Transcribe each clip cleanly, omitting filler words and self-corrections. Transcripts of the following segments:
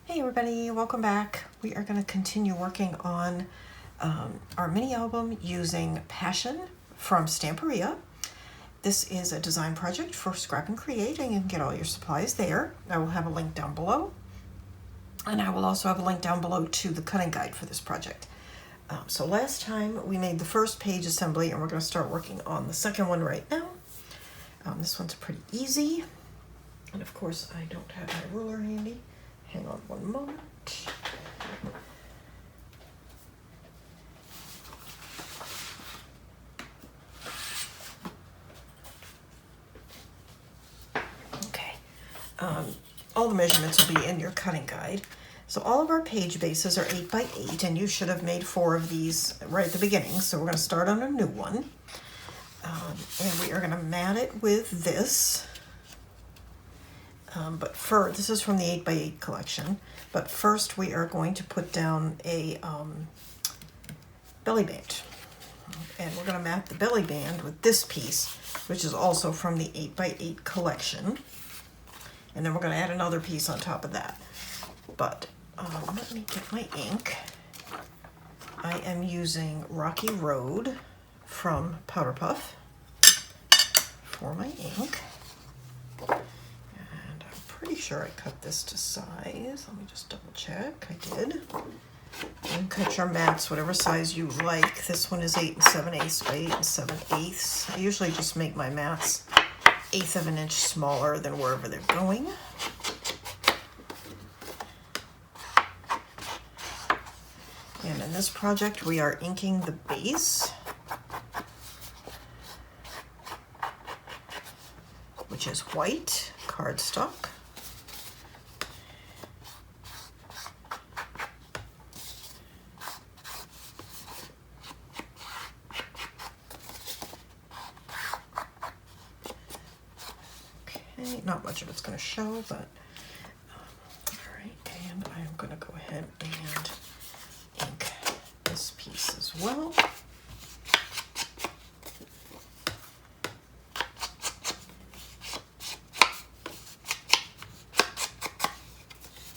Hey everybody, welcome back. We are going to continue working on our mini album using Passion from Stamperia. This is a design project for Scrap and Create, and you can get all your supplies there. I will have a link down below, and I will also have a link down below to the cutting guide for this project. So last time we made the first page assembly, and we're going to start working on the second one right now. This one's pretty easy, and of course I don't have my ruler handy. Hang on one moment. Okay. All the measurements will be in your cutting guide. So all of our page bases are 8 by 8, and you should have made 4 of these right at the beginning. So we're going to start on a new one. And we are going to mat it with this. This is from the 8 by 8 collection. But first we are going to put down a belly band. And we're going to mat the belly band with this piece, which is also from the 8 by 8 collection. And then we're going to add another piece on top of that. But let me get my ink. I am using Rocky Road from Powder Puff for my ink. Pretty sure I cut this to size. Let me just double check. I did. You can cut your mats whatever size you like. This one is 8 7/8 by 8 7/8. I usually just make my mats 1/8 of an inch smaller than wherever they're going. And in this project we are inking the base, which is white cardstock. Not much of it's going to show, but all right, and I'm going to go ahead and ink this piece as well.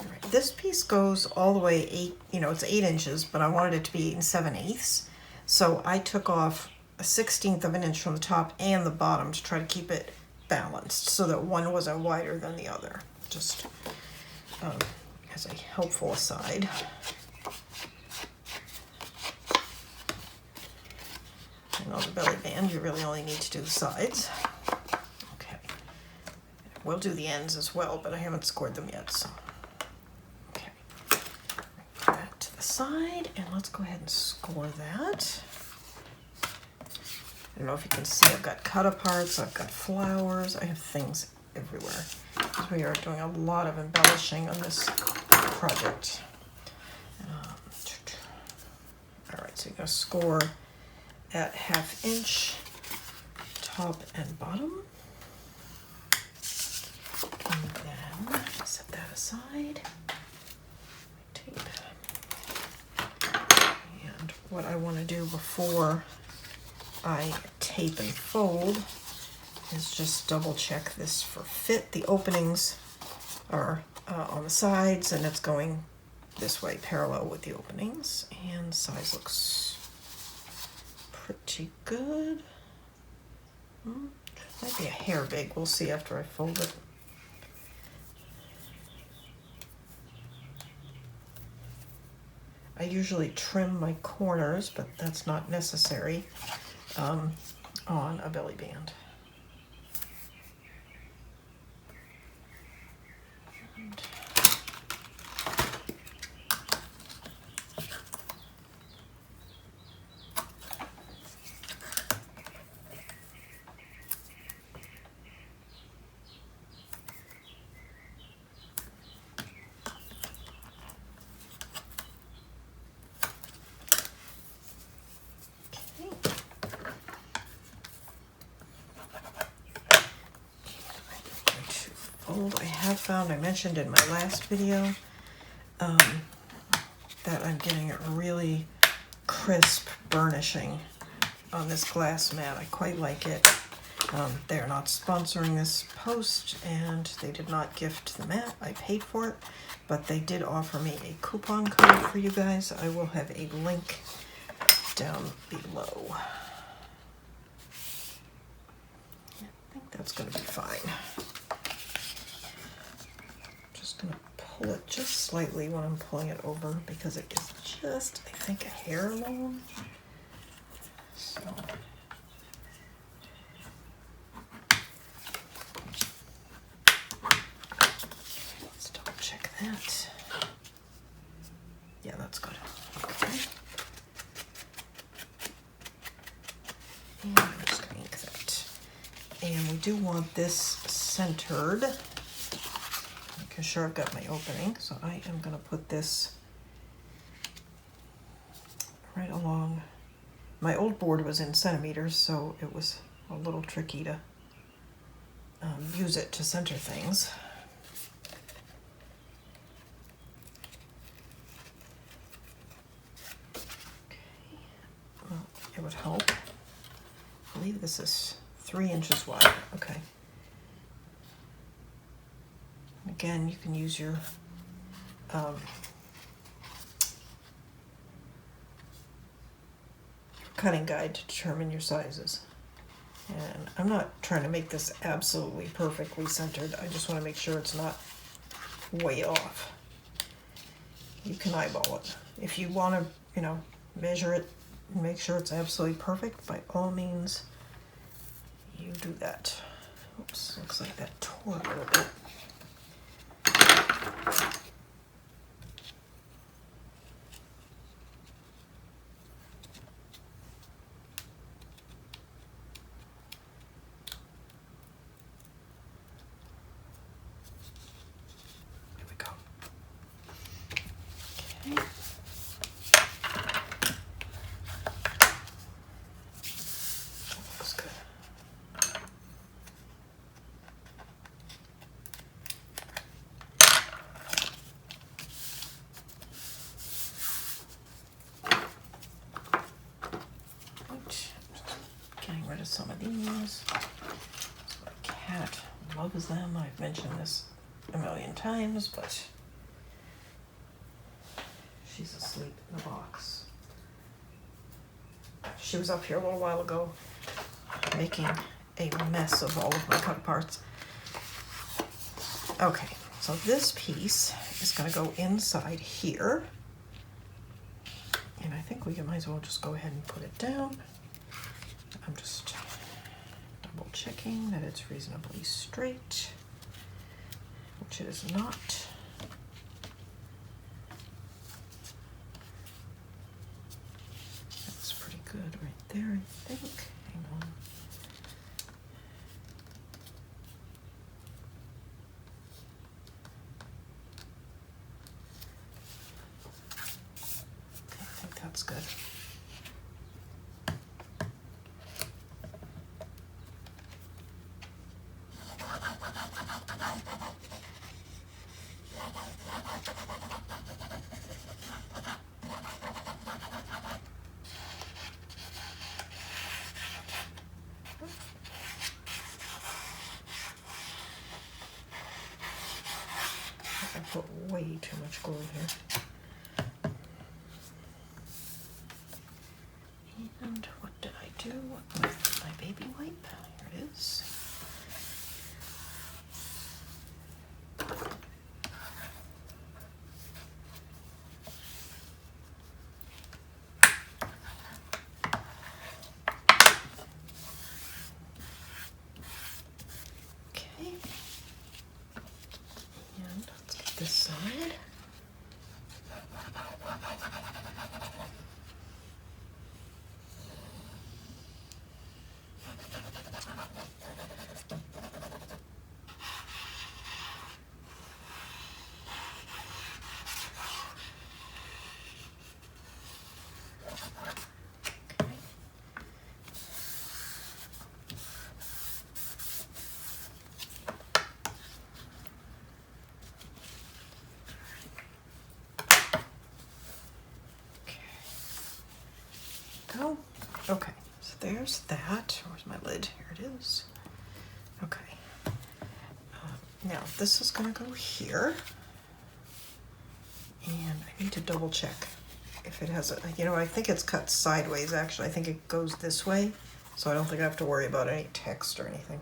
All right, this piece goes all the way 8, it's 8 inches, but I wanted it to be 8 7/8. So I took off a 1/16 of an inch from the top and the bottom to try to keep it balanced so that one wasn't wider than the other, just as a helpful aside. And on the belly band you really only need to do the sides. Okay, we'll do the ends as well, but I haven't scored them yet, so okay, put that to the side, and let's go ahead and score that. I don't know if you can see, I've got cut aparts, I've got flowers, I have things everywhere. Because we are doing a lot of embellishing on this project. Alright, so you're going to score at 1/2 inch, top and bottom. And then set that aside. Tape. And what I want to do before I tape and fold is just double check this for fit. The openings are on the sides, and it's going this way parallel with the openings, and size looks pretty good. Might be a hair big, we'll see after I fold it. I usually trim my corners, but that's not necessary on a belly band. I have found, I mentioned in my last video, that I'm getting a really crisp burnishing on this glass mat. I quite like it. They're not sponsoring this post, and they did not gift the mat. I paid for it, but they did offer me a coupon code for you guys. I will have a link down below. I think that's going to be fine. Just going to pull it just slightly when I'm pulling it over because it is just, I think, a hair long. So let's double check that. Yeah, that's good. Okay. And I'm just going to ink that. And we do want this centered. Making sure I've got my opening. So I am going to put this right along. My old board was in centimeters, so it was a little tricky to use it to center things. Okay. Well, it would help. I believe this is 3 inches wide. Okay. Again, you can use your cutting guide to determine your sizes. And I'm not trying to make this absolutely perfectly centered. I just want to make sure it's not way off. You can eyeball it. If you want to, measure it and make sure it's absolutely perfect, by all means, you do that. Oops, looks like that tore a little bit. Getting rid of some of these. So my cat loves them. I've mentioned this a million times, but she's asleep in the box. She was up here a little while ago making a mess of all of my cut parts. Okay, so this piece is going to go inside here. And I think we might as well just go ahead and put it down. I'm just double checking that it's reasonably straight, which it is not. That's pretty good right there, I think. Hang on. Okay, I think that's good. I put way too much glue here. And what did I do with my baby wipe? Here it is. Okay. And let's get this side. Go. Okay, so there's that. Where's my lid? Here it is. Okay. Now this is going to go here. I need to double check if it has a, you know, I think it's cut sideways actually. I think it goes this way, so I don't think I have to worry about any text or anything.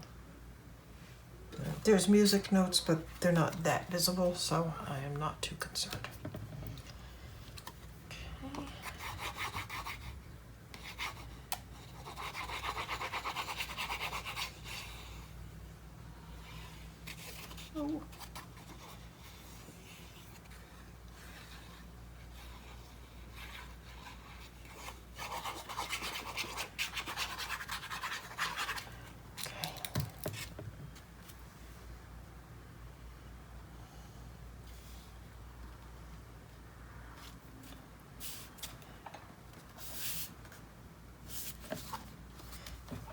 There's music notes, but they're not that visible, so I am not too concerned. Okay. Oh.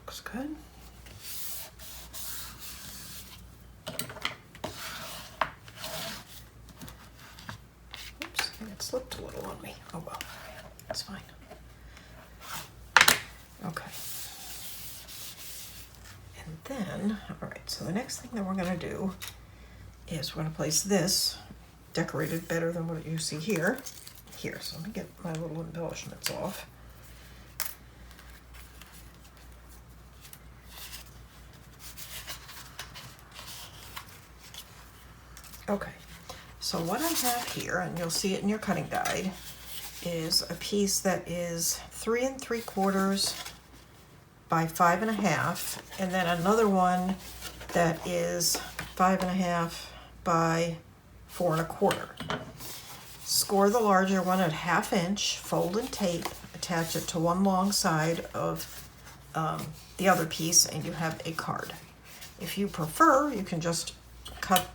Looks good. Oops, it slipped a little on me. Oh well, it's fine. Okay. And then, all right, so the next thing that we're gonna do is we're gonna place this decorated better than what you see here. Here, so let me get my little embellishments off. Okay, so what I have here, and you'll see it in your cutting guide, is a piece that is 3 3/4 by 5 1/2, and then another one that is 5 1/2 by 4 1/4. Score the larger one at 1/2 inch, fold and tape, attach it to one long side of the other piece, and you have a card. If you prefer, you can just cut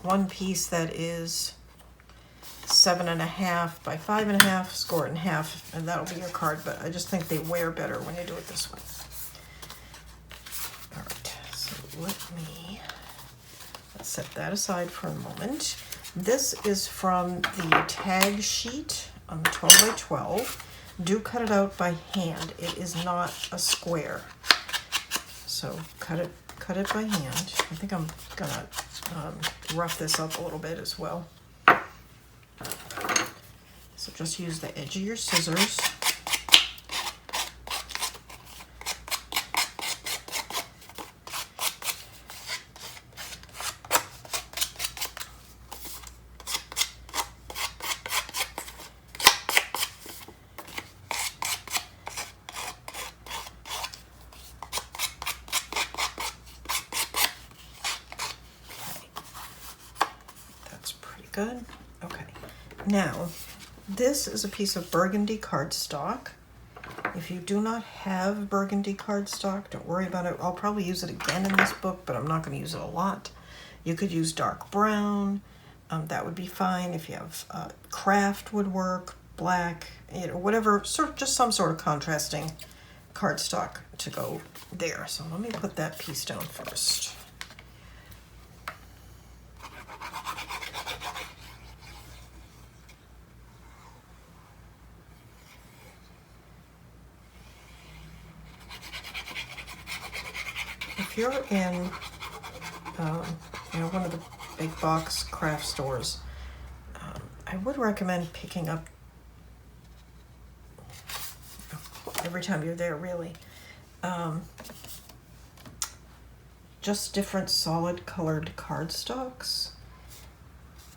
one piece that is 7 1/2 by 5 1/2, score it in half, and that'll be your card, but I just think they wear better when you do it this way. All right, so let's set that aside for a moment. This is from the tag sheet on the 12 by 12. Do cut it out by hand. It is not a square. So cut it by hand. I think I'm gonna rough this up a little bit as well. So just use the edge of your scissors. Good. Okay. Now, this is a piece of burgundy cardstock. If you do not have burgundy cardstock, don't worry about it. I'll probably use it again in this book, but I'm not going to use it a lot. You could use dark brown. That would be fine. If you have craft would work, black, you know, whatever, just some sort of contrasting cardstock to go there. So let me put that piece down first. If you're in, one of the big box craft stores, I would recommend picking up, every time you're there really, just different solid colored cardstocks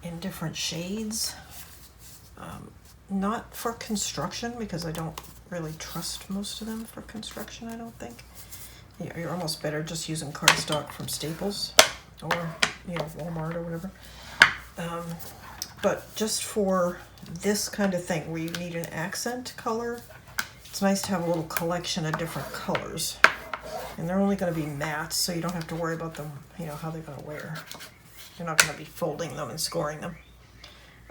in different shades. Not for construction, because I don't really trust most of them for construction, I don't think. You're almost better just using cardstock from Staples or Walmart or whatever. But just for this kind of thing where you need an accent color, it's nice to have a little collection of different colors. And they're only going to be mattes, so you don't have to worry about them, how they're going to wear. You're not going to be folding them and scoring them.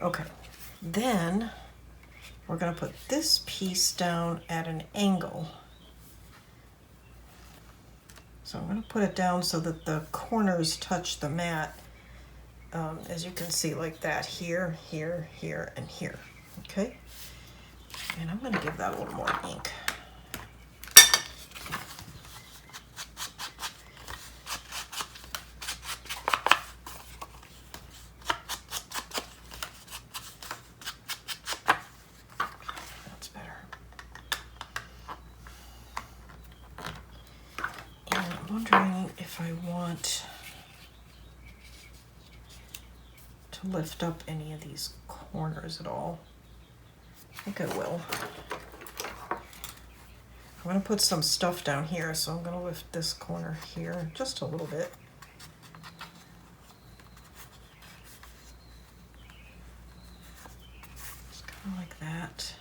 Okay, then we're going to put this piece down at an angle. So I'm going to put it down so that the corners touch the mat, as you can see, like that, here, here, here, and here, okay? And I'm going to give that a little more ink. want to lift up any of these corners at all. I think I will. I'm going to put some stuff down here, so I'm going to lift this corner here just a little bit. Just kind of like that.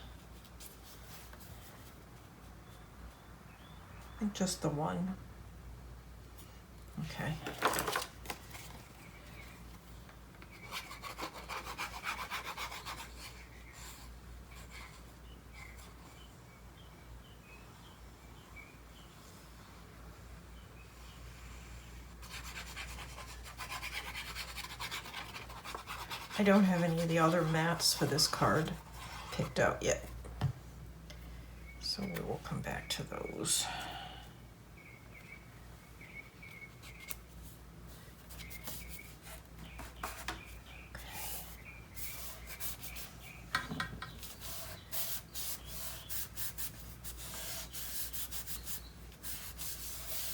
I think just the one. Okay. I don't have any of the other mats for this card picked out yet, so we will come back to those.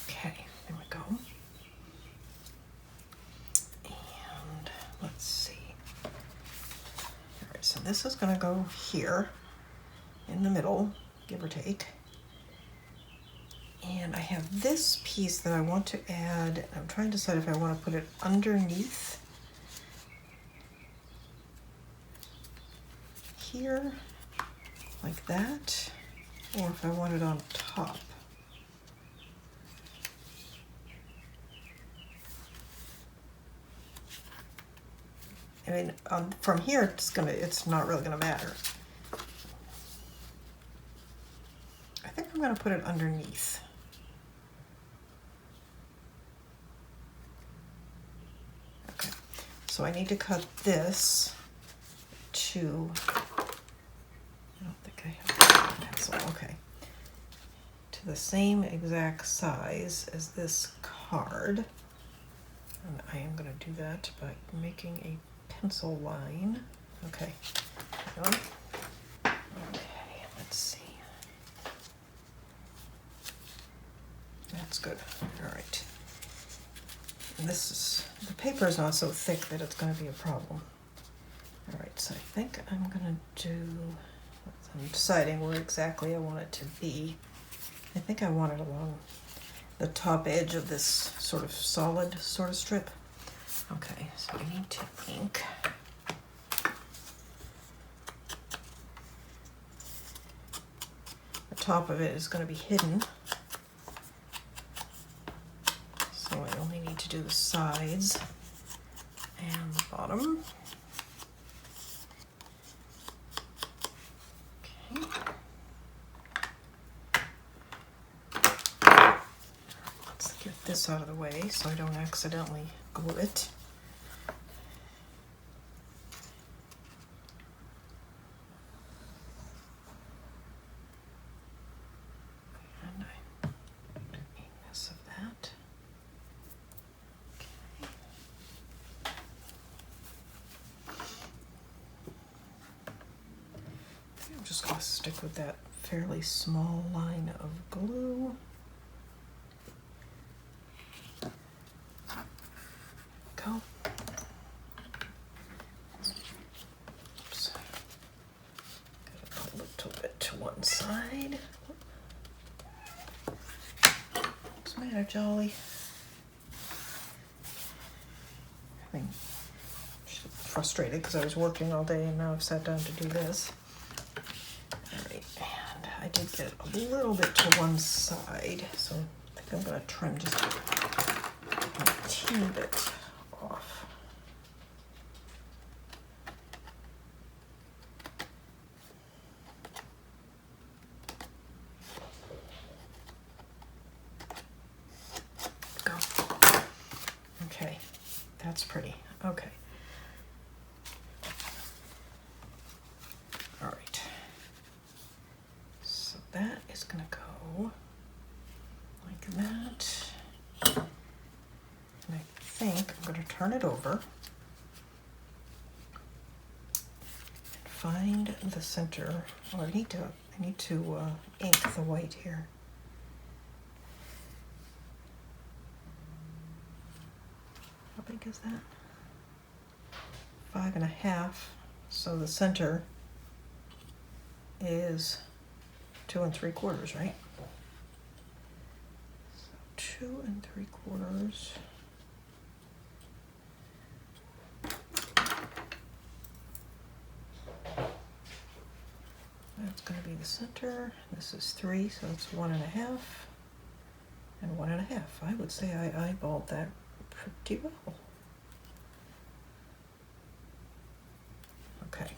Okay, there we go. And let's see. All right, so this is going to go here in the middle, give or take. And I have this piece that I want to add. I'm trying to decide if I want to put it underneath here, like that, or if I want it on top. I mean, from here, it's not really gonna matter. I think I'm gonna put it underneath. Okay, so I need to cut this to, I don't think I have a pencil, okay, to the same exact size as this card. And I am gonna do that by making a pencil line. Okay. Okay, let's see. That's good. All right. And the paper is not so thick that it's going to be a problem. All right, so I think I'm going to do, I'm deciding where exactly I want it to be. I think I want it along the top edge of this sort of solid sort of strip. Okay, so I need to ink. The top of it is going to be hidden, so I only need to do the sides and the bottom. Okay. Let's get this out of the way so I don't accidentally glue it. And I make this of that. Okay. I'm just going to stick with that fairly small line of glue. Go. Oops. Gotta put a little bit to one side. What's the matter, Jolly? I'm frustrated because I was working all day and now I've sat down to do this. Alright, and I did get a little bit to one side, so I think I'm going to trim just a teeny bit off. Go. Okay, that's pretty. Okay. All right. So that is going to go like that. And I think I'm going to turn it over and find the center. Oh, I need to ink the white here. what is that? 5.5. So the center is 2 3/4, right? So 2 3/4. That's going to be the center. This is 3, so it's 1.5 and 1.5. I would say I eyeballed that pretty well. Okay.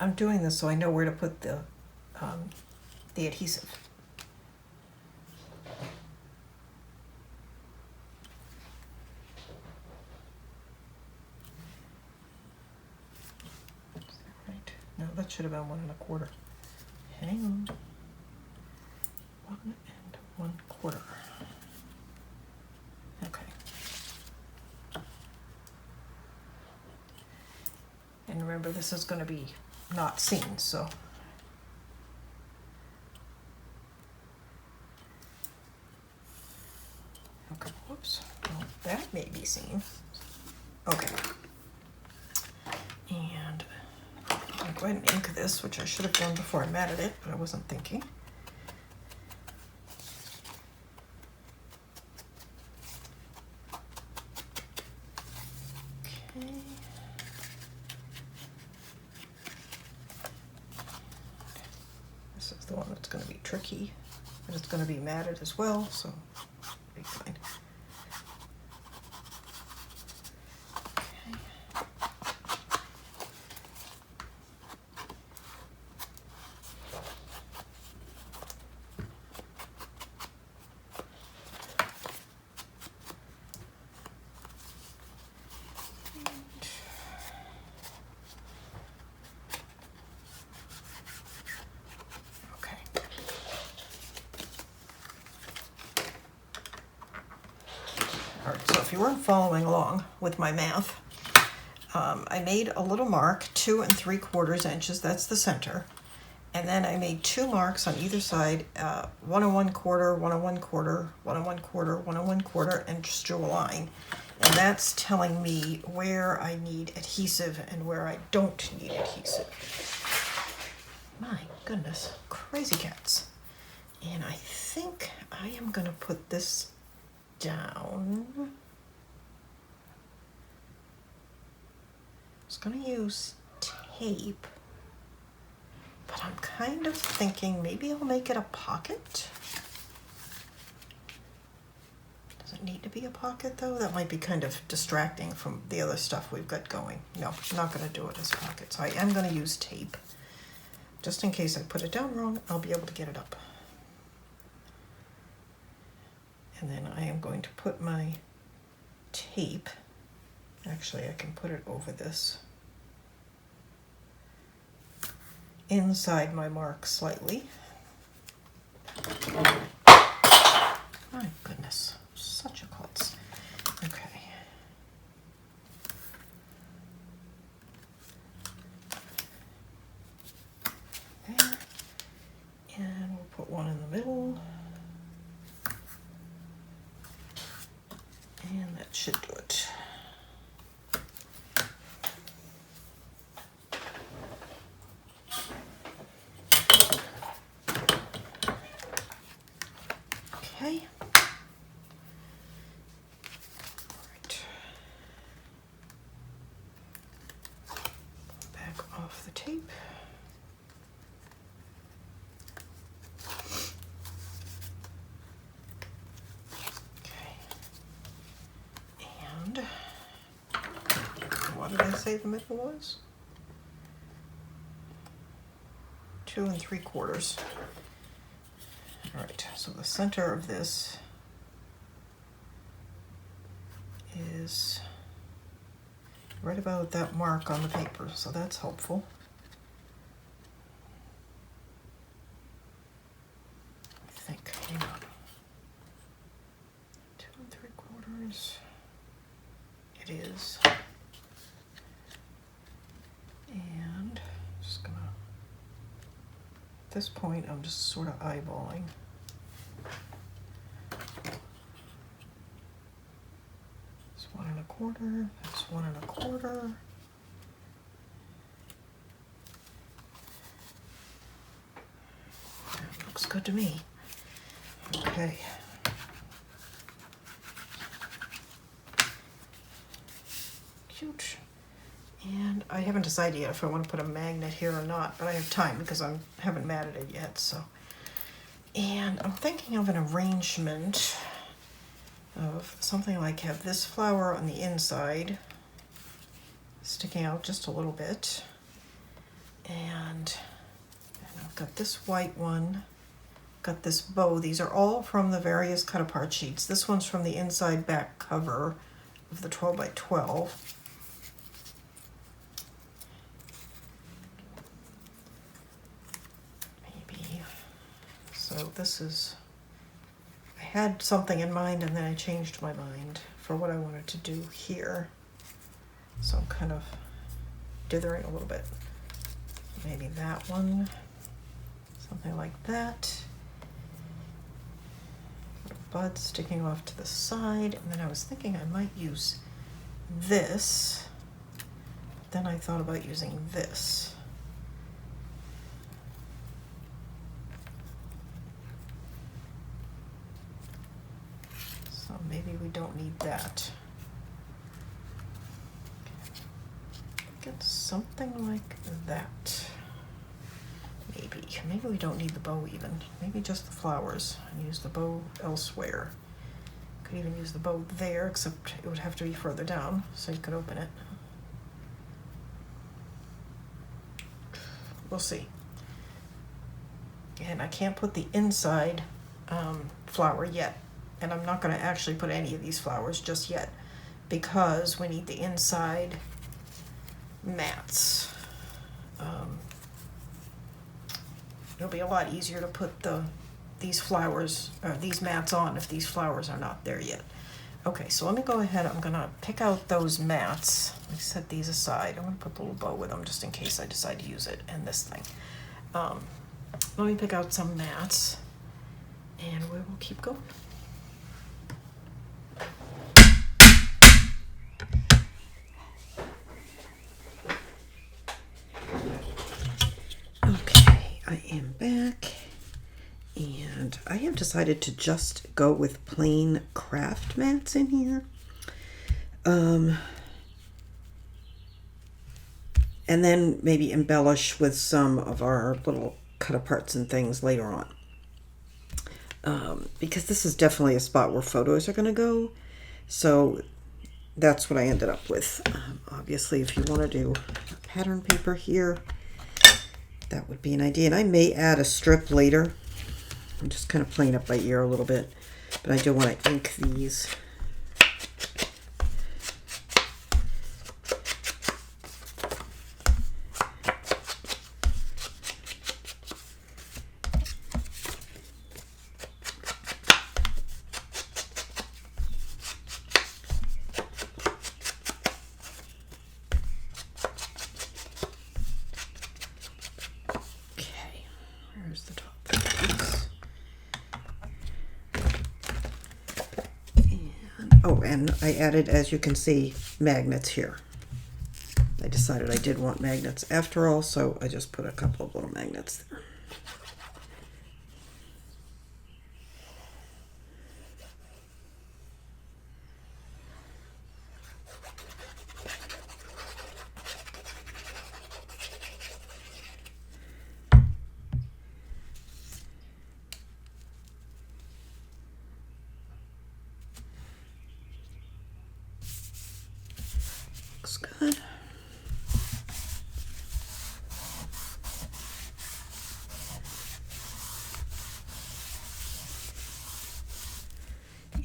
I'm doing this so I know where to put the adhesive. Is that right? No, that should have been 1 1/4. Hang on. 1 1/4. Okay. And remember, this is going to be not seen, so okay, whoops, well, that may be seen. Okay, and I'll go ahead and ink this, which I should have done before I matted it, but I wasn't thinking. Okay. This is the one that's going to be tricky, and it's going to be matted as well, so it'll be fine. Alright, so if you weren't following along with my math, I made a little mark, 2 3/4 inches, that's the center. And then I made 2 marks on either side, 1 1/4, 1 1/4, 1 1/4, 1 1/4, and just drew a line. And that's telling me where I need adhesive and where I don't need adhesive. My goodness, crazy cats. And I think I am going to put this down. I was going to use tape, but I'm kind of thinking maybe I'll make it a pocket. Does it need to be a pocket though? That might be kind of distracting from the other stuff we've got going. No, I'm not going to do it as a pocket, so I am going to use tape. Just in case I put it down wrong, I'll be able to get it up. And then I am going to put my tape, actually I can put it over this, inside my mark slightly. My goodness, such a klutz. Okay. There. And we'll put one in the middle. And that should do it. Okay. Right. Back off the tape. What did I say the middle was? 2 3/4. All right, so the center of this is right about that mark on the paper, so that's helpful. I think, hang on. 2 3/4. It it is. And just gonna, at this point, I'm just sort of eyeballing. It's 1 1/4, that's 1 1/4. That looks good to me. Okay. Cute. And I haven't decided yet if I want to put a magnet here or not, but I have time because I haven't matted it yet, so. And I'm thinking of an arrangement of something like have this flower on the inside sticking out just a little bit, and I've got this white one, got this bow. These are all from the various cut apart sheets. This one's from the inside back cover of the 12 by 12. Maybe. So this is, I had something in mind and then I changed my mind for what I wanted to do here. So I'm kind of dithering a little bit. Maybe that one, something like that. Bud sticking off to the side, and then I was thinking I might use this. Then I thought about using this. So maybe we don't need that. Get something like that. Maybe we don't need the bow even. Maybe just the flowers and use the bow elsewhere. Could even use the bow there, except it would have to be further down so you could open it. We'll see. And I can't put the inside flower yet. And I'm not going to actually put any of these flowers just yet because we need the inside mats. It'll be a lot easier to put these flowers or these mats on if these flowers are not there yet. Okay, so let me go ahead. I'm gonna pick out those mats. Let me set these aside. I'm gonna put the little bow with them just in case I decide to use it, and this thing. Let me pick out some mats and we will keep going. I am back, and I have decided to just go with plain craft mats in here. And then maybe embellish with some of our little cut aparts and things later on. Because this is definitely a spot where photos are going to go. So that's what I ended up with. Obviously, if you want to do pattern paper here, that would be an idea. And I may add a strip later. I'm just kind of playing it by ear a little bit. But I do want to ink these. And I added, as you can see, magnets here. I decided I did want magnets after all, so I just put a couple of little magnets there. Looks good.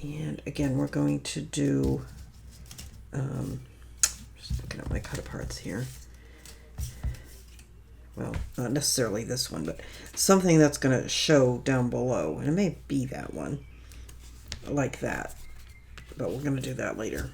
And again, we're going to do, just looking at my cut aparts here. Well, not necessarily this one, but something that's going to show down below. And it may be that one, like that. But we're going to do that later.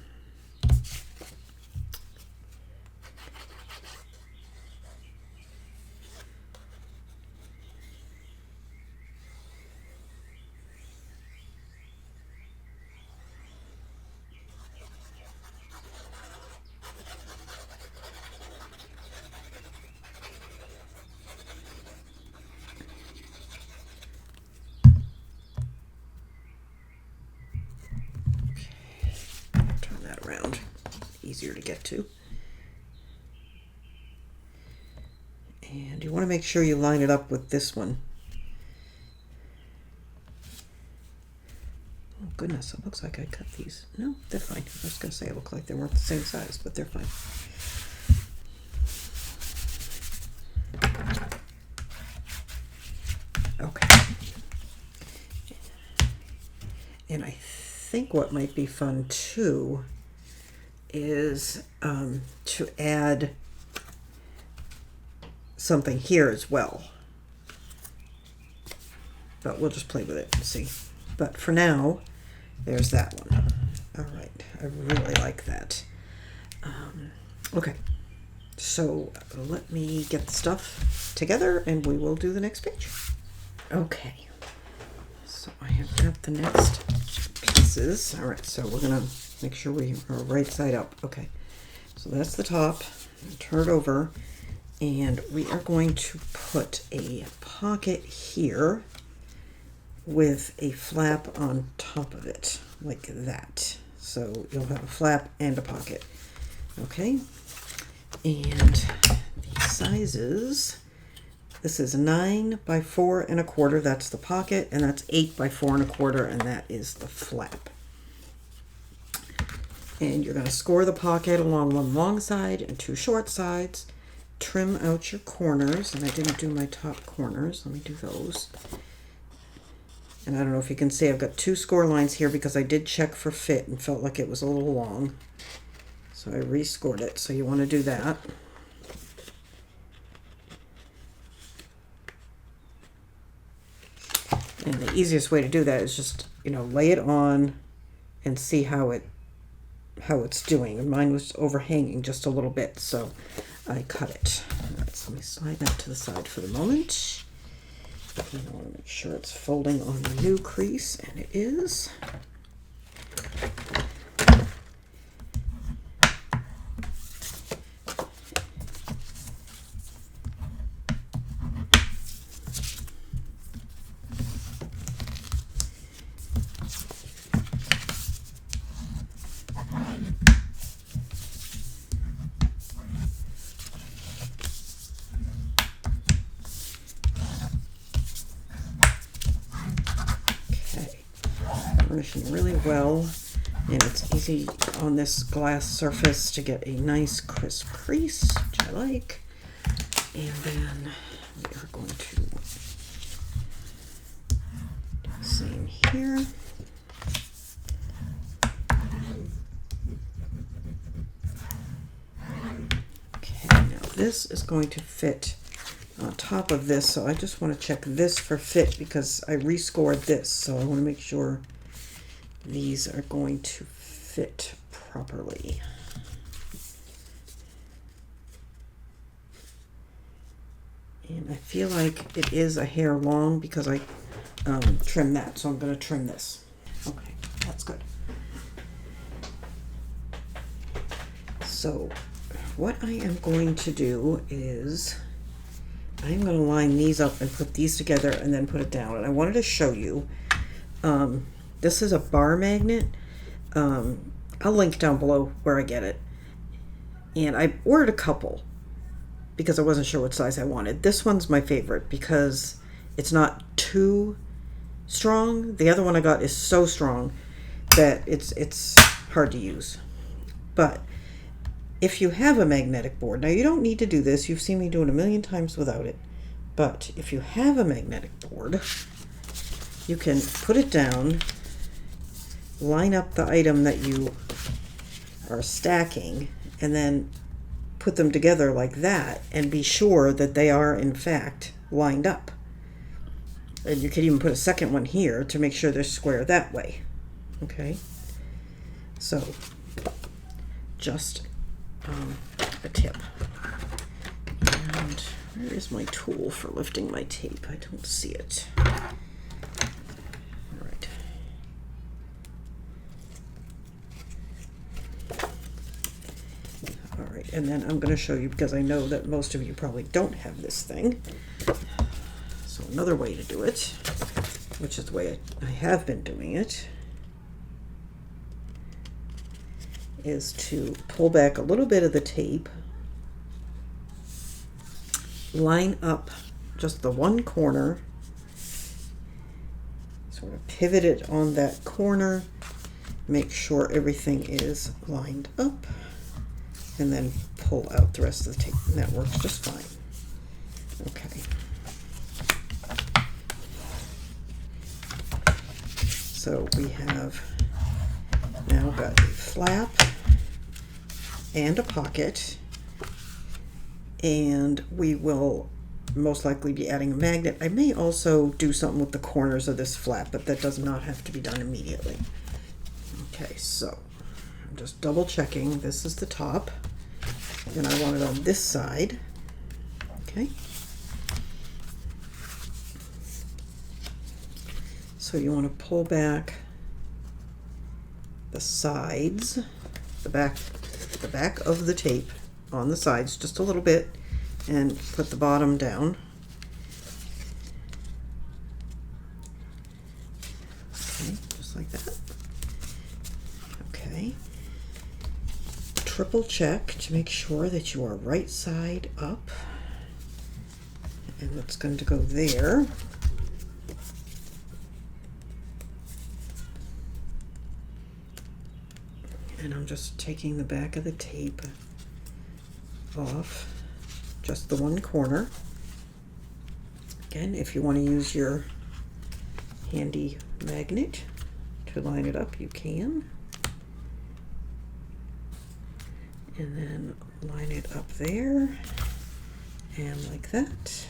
easier to get to. And you want to make sure you line it up with this one. Oh goodness, it looks like I cut these. No, they're fine. I was going to say it looked like they weren't the same size, but they're fine. Okay. And I think what might be fun too is to add something here as well. But we'll just play with it and see. But for now, there's that one. All right, I really like that. Okay, so let me get the stuff together and we will do the next page. Okay, so I have got the next pieces. All right, so we're gonna make sure we are right side up. Okay, so that's the top. Turn it over, and we are going to put a pocket here with a flap on top of it, like that. So you'll have a flap and a pocket. Okay, and the sizes, this is 9 by 4 1/4, that's the pocket, and that's 8 by 4 1/4, and that is the flap. And you're going to score the pocket along one long side and two short sides. Trim out your corners, and I didn't do my top corners. Let me do those. And I don't know if you can see, I've got 2 score lines here because I did check for fit and felt like it was a little long. So I rescored it, so you want to do that. And the easiest way to do that is just, lay it on and see how it's doing. And mine was overhanging just a little bit, so I cut it. All right, so let me slide that to the side for the moment. And I want to make sure it's folding on the new crease, and it is. Furnishing really well, and it's easy on this glass surface to get a nice crisp crease, which I like. And then we are going to do the same here. Okay, now this is going to fit on top of this, so I just want to check this for fit because I rescored this, so I want to make sure these are going to fit properly. And I feel like it is a hair long because I trimmed that, so I'm going to trim this. Okay, that's good. So what I am going to do is I'm going to line these up and put these together and then put it down. And I wanted to show you, this is a bar magnet. I'll link down below where I get it. And I ordered a couple because I wasn't sure what size I wanted. This one's my favorite because it's not too strong. The other one I got is so strong that it's hard to use. But if you have a magnetic board, now you don't need to do this. You've seen me do it a million times without it. But if you have a magnetic board, you can put it down, line up the item that you are stacking, and then put them together like that and be sure that they are in fact lined up. And you could even put a second one here to make sure they're square that way. Okay, so just a tip. And where is my tool for lifting my tape? I don't see it. And then I'm going to show you, because I know that most of you probably don't have this thing. So another way to do it, which is the way I have been doing it, is to pull back a little bit of the tape, line up just the one corner, sort of pivot it on that corner, make sure everything is lined up, and then pull out the rest of the tape. And that works just fine. Okay. So we have now got a flap and a pocket, and we will most likely be adding a magnet. I may also do something with the corners of this flap, but that does not have to be done immediately. Okay, so I'm just double checking. This is the top, and I want it on this side. Okay. So you want to pull back the sides, the back of the tape on the sides just a little bit, and put the bottom down. Okay, just like that. Okay. Triple check to make sure that you are right side up. And it's going to go there. And I'm just taking the back of the tape off, just the one corner. Again, if you want to use your handy magnet to line it up, you can. And then line it up there, and like that.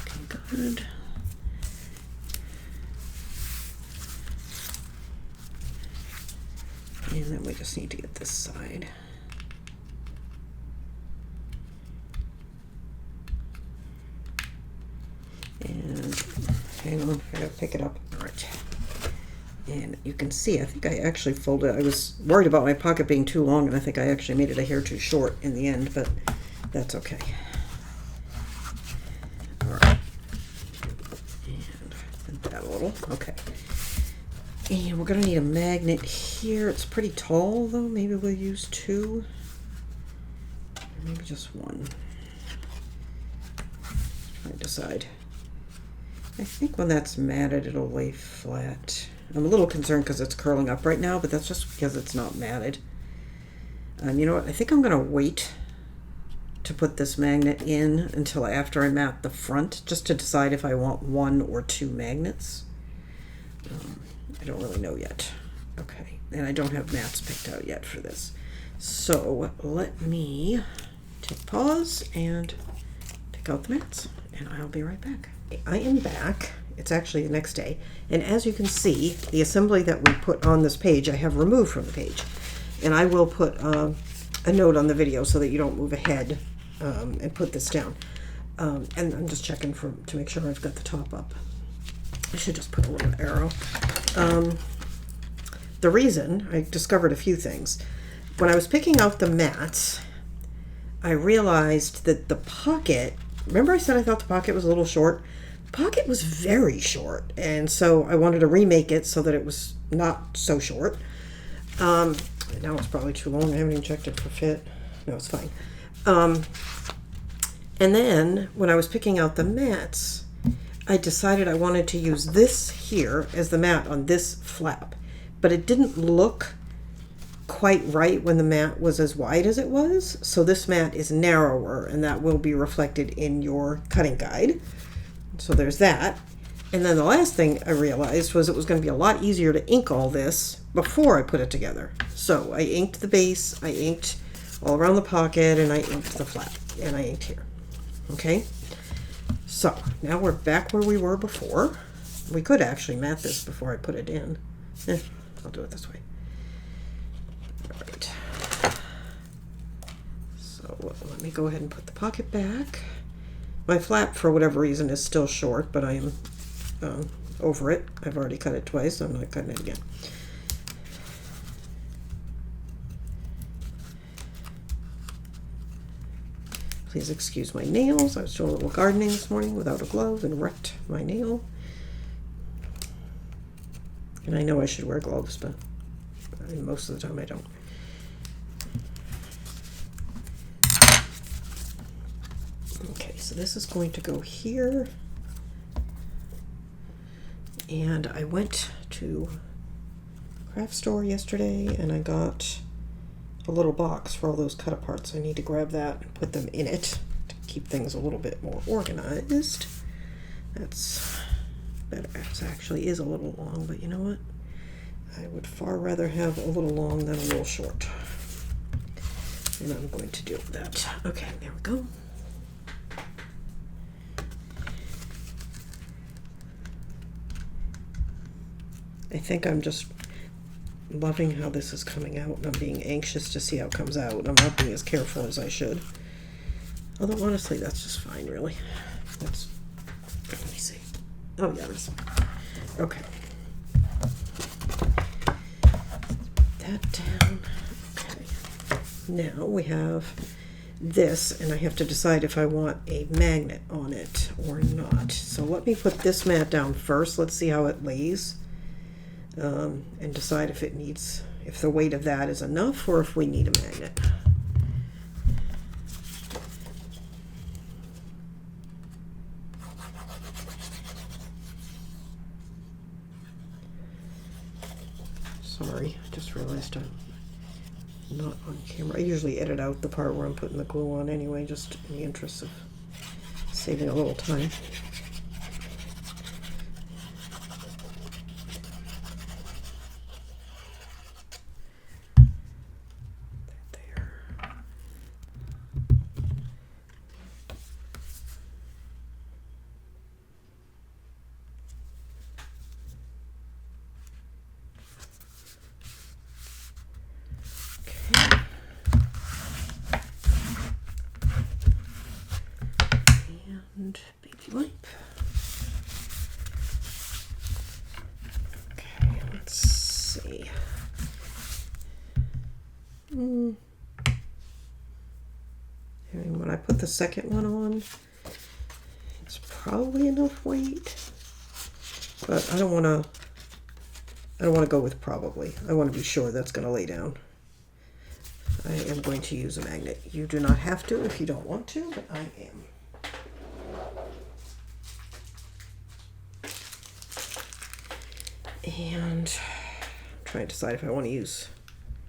Okay, good. And then we just need to get this side. And hang on, I gotta pick it up. All right. And you can see, I think I actually folded, I was worried about my pocket being too long, and I think I actually made it a hair too short in the end, but that's okay. All right. And bend that a little, okay. And we're going to need a magnet here. It's pretty tall, though. Maybe we'll use two. Or maybe just one. Try to decide. I think when that's matted, it'll lay flat. I'm a little concerned because it's curling up right now, but that's just because it's not matted. And you know what? I think I'm going to wait to put this magnet in until after I mat the front, just to decide if I want one or two magnets. I don't really know yet. Okay, and I don't have mats picked out yet for this. So let me take pause and pick out the mats, and I'll be right back. I am back. It's actually the next day, and as you can see, the assembly that we put on this page I have removed from the page, and I will put a note on the video so that you don't move ahead and put this down. And I'm just checking to make sure I've got the top up. I should just put a little arrow. The reason, I discovered a few things. When I was picking out the mats, I realized that the pocket, remember I said I thought the pocket was a little short? The pocket was very short, and so I wanted to remake it so that it was not so short. Now it's probably too long. I haven't even checked it for fit. No, it's fine. And then when I was picking out the mats, I decided I wanted to use this here as the mat on this flap, but it didn't look quite right when the mat was as wide as it was. So this mat is narrower, and that will be reflected in your cutting guide. So there's that. And then the last thing I realized was it was going to be a lot easier to ink all this before I put it together. So I inked the base, I inked all around the pocket, and I inked the flap, and I inked here. Okay. So now we're back where we were before. We could actually mat this before I put it in. I'll do it this way. All right. So let me go ahead and put the pocket back. My flap, for whatever reason, is still short, but I am over it. I've already cut it twice, so I'm not cutting it again. Please excuse my nails. I was doing a little gardening this morning without a glove and wrecked my nail. And I know I should wear gloves, but most of the time I don't. Okay, so this is going to go here. And I went to craft store yesterday and I got a little box for all those cut aparts. I need to grab that and put them in it to keep things a little bit more organized. That's better. It actually is a little long, but you know what? I would far rather have a little long than a little short. And I'm going to deal with that. Okay, there we go. I think I'm just loving how this is coming out, and I'm being anxious to see how it comes out. I'm not being as careful as I should. Although honestly, that's just fine, really. Let me see. Oh yeah, that's fine. Okay. That down. Okay. Now we have this, and I have to decide if I want a magnet on it or not. So let me put this mat down first. Let's see how it lays. And decide if if the weight of that is enough or if we need a magnet. Sorry, I just realized I'm not on camera. I usually edit out the part where I'm putting the glue on anyway, just in the interest of saving a little time. And baby wipe. Okay, let's see. And when I put the second one on, it's probably enough weight, but I don't want to go with probably. I want to be sure that's going to lay down. I am going to use a magnet. You do not have to if you don't want to, but I am. And I'm trying to decide if I want to use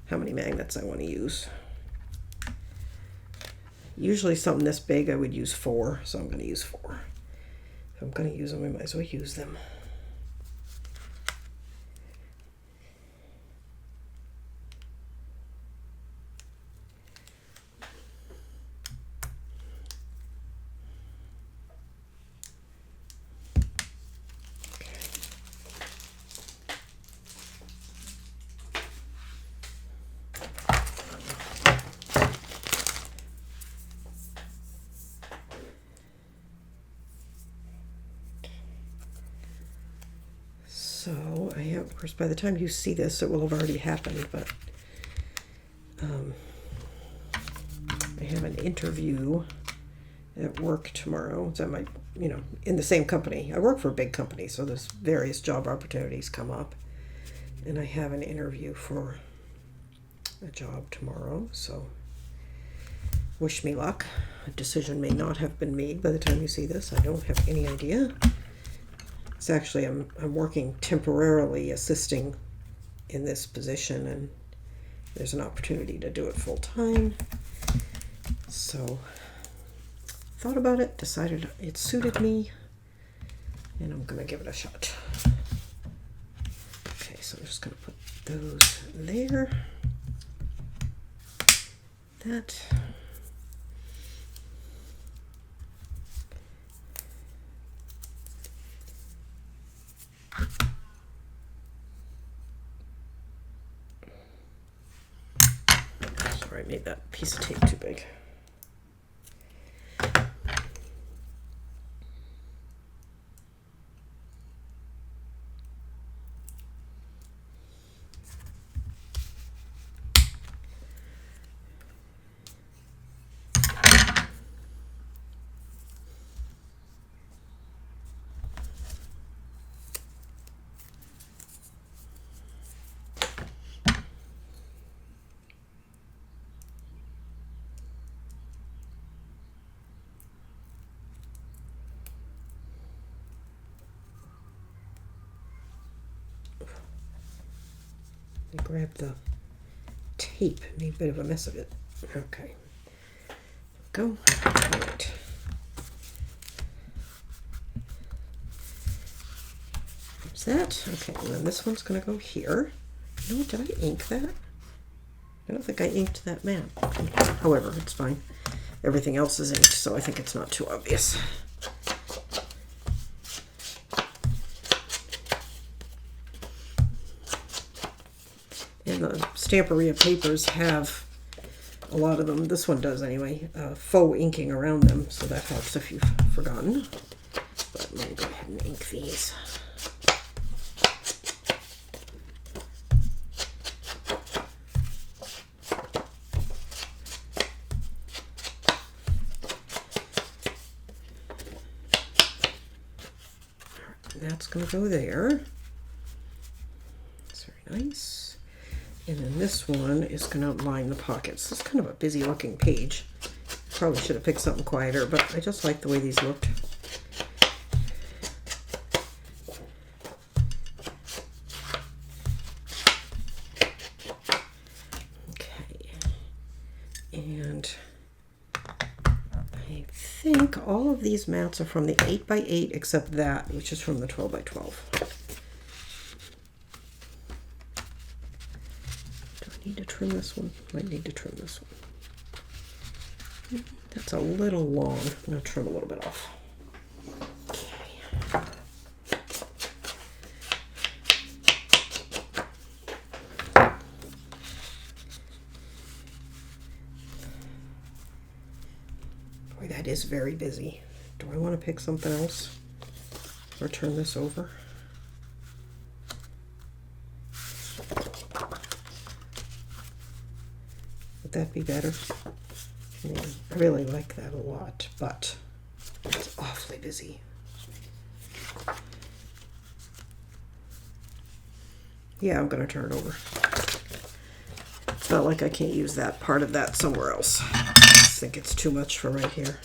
how many magnets I want to use. Usually something this big I would use 4, so I'm going to use 4. If I'm going to use them, I might as well use them. So I have, of course, by the time you see this, it will have already happened, but I have an interview at work tomorrow. It's at my, in the same company. I work for a big company, so there's various job opportunities come up. And I have an interview for a job tomorrow, so wish me luck. A decision may not have been made by the time you see this. I don't have any idea. It's actually, I'm working temporarily assisting in this position, and there's an opportunity to do it full time. So thought about it, decided it suited me, and I'm gonna give it a shot. Okay, so I'm just gonna put those there. That. Sorry, I made that piece of tape too big. me grab the tape. Made a bit of a mess of it. Okay. Go. All right. There's that. Okay, and then this one's going to go here. You know what? Did I ink that? I don't think I inked that map. However, it's fine. Everything else is inked, so I think it's not too obvious. And the Stamperia papers have, a lot of them, this one does anyway, faux inking around them, so that helps if you've forgotten. But let me go ahead and ink these. That's going to go there. That's very nice. And then this one is going to line the pockets. This is kind of a busy looking page. Probably should have picked something quieter, but I just like the way these looked. Okay. And I think all of these mats are from the 8x8 except that, which is from the 12x12. Do I need to trim this one? Might need to trim this one. That's a little long. I'm going to trim a little bit off. Okay. Boy, that is very busy. Do I want to pick something else or turn this over? Would that be better? I mean, I really like that a lot, but it's awfully busy. Yeah, I'm going to turn it over. It's not like I can't use that part of that somewhere else. I just think it's too much for right here.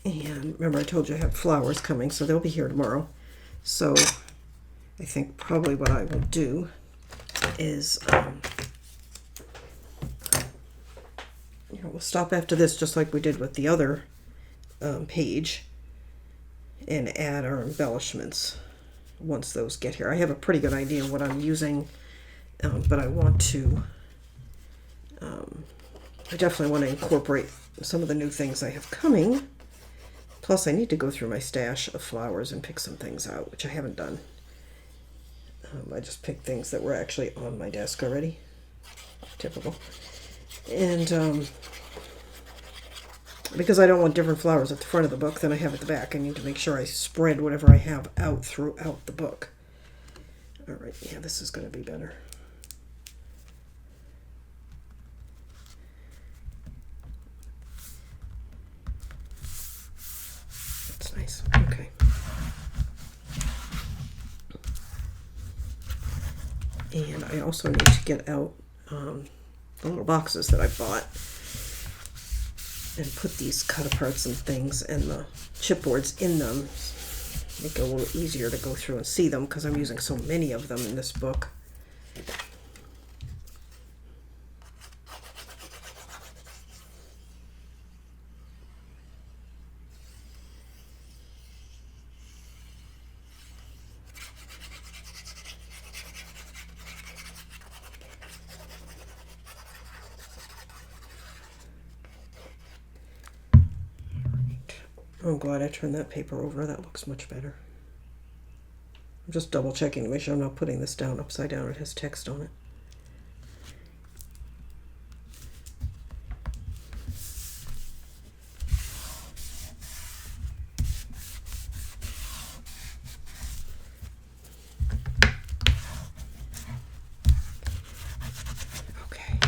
And remember I told you I have flowers coming, so they'll be here tomorrow. So I think probably what I will do is, we'll stop after this just like we did with the other page and add our embellishments once those get here. I have a pretty good idea what I'm using, but I want to, I definitely want to incorporate some of the new things I have coming. Plus, I need to go through my stash of flowers and pick some things out, which I haven't done. I just picked things that were actually on my desk already. Typical. And because I don't want different flowers at the front of the book than I have at the back, I need to make sure I spread whatever I have out throughout the book. All right, yeah, this is going to be better. Nice. Okay. And I also need to get out the little boxes that I bought and put these cut aparts and things and the chipboards in them. Make it a little easier to go through and see them because I'm using so many of them in this book. I'm glad I turned that paper over. That looks much better. I'm just double checking to make sure I'm not putting this down upside down. It has text on it. Okay.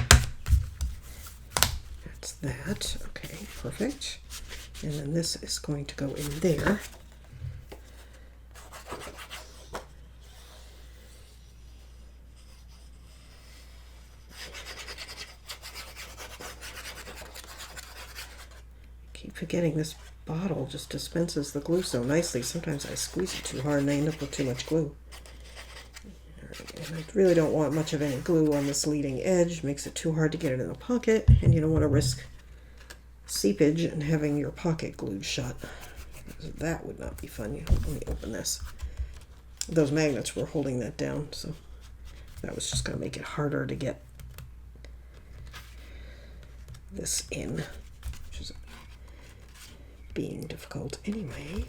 That's that. Okay, perfect. And then this is going to go in there. forgetting this bottle just dispenses the glue so nicely. Sometimes I squeeze it too hard and I end up with too much glue. And I really don't want much of any glue on this leading edge. Makes it too hard to get it in the pocket, and you don't want to risk seepage and having your pocket glued shut. That would not be fun. Let me open this. Those magnets were holding that down, so that was just going to make it harder to get this in, which is being difficult anyway.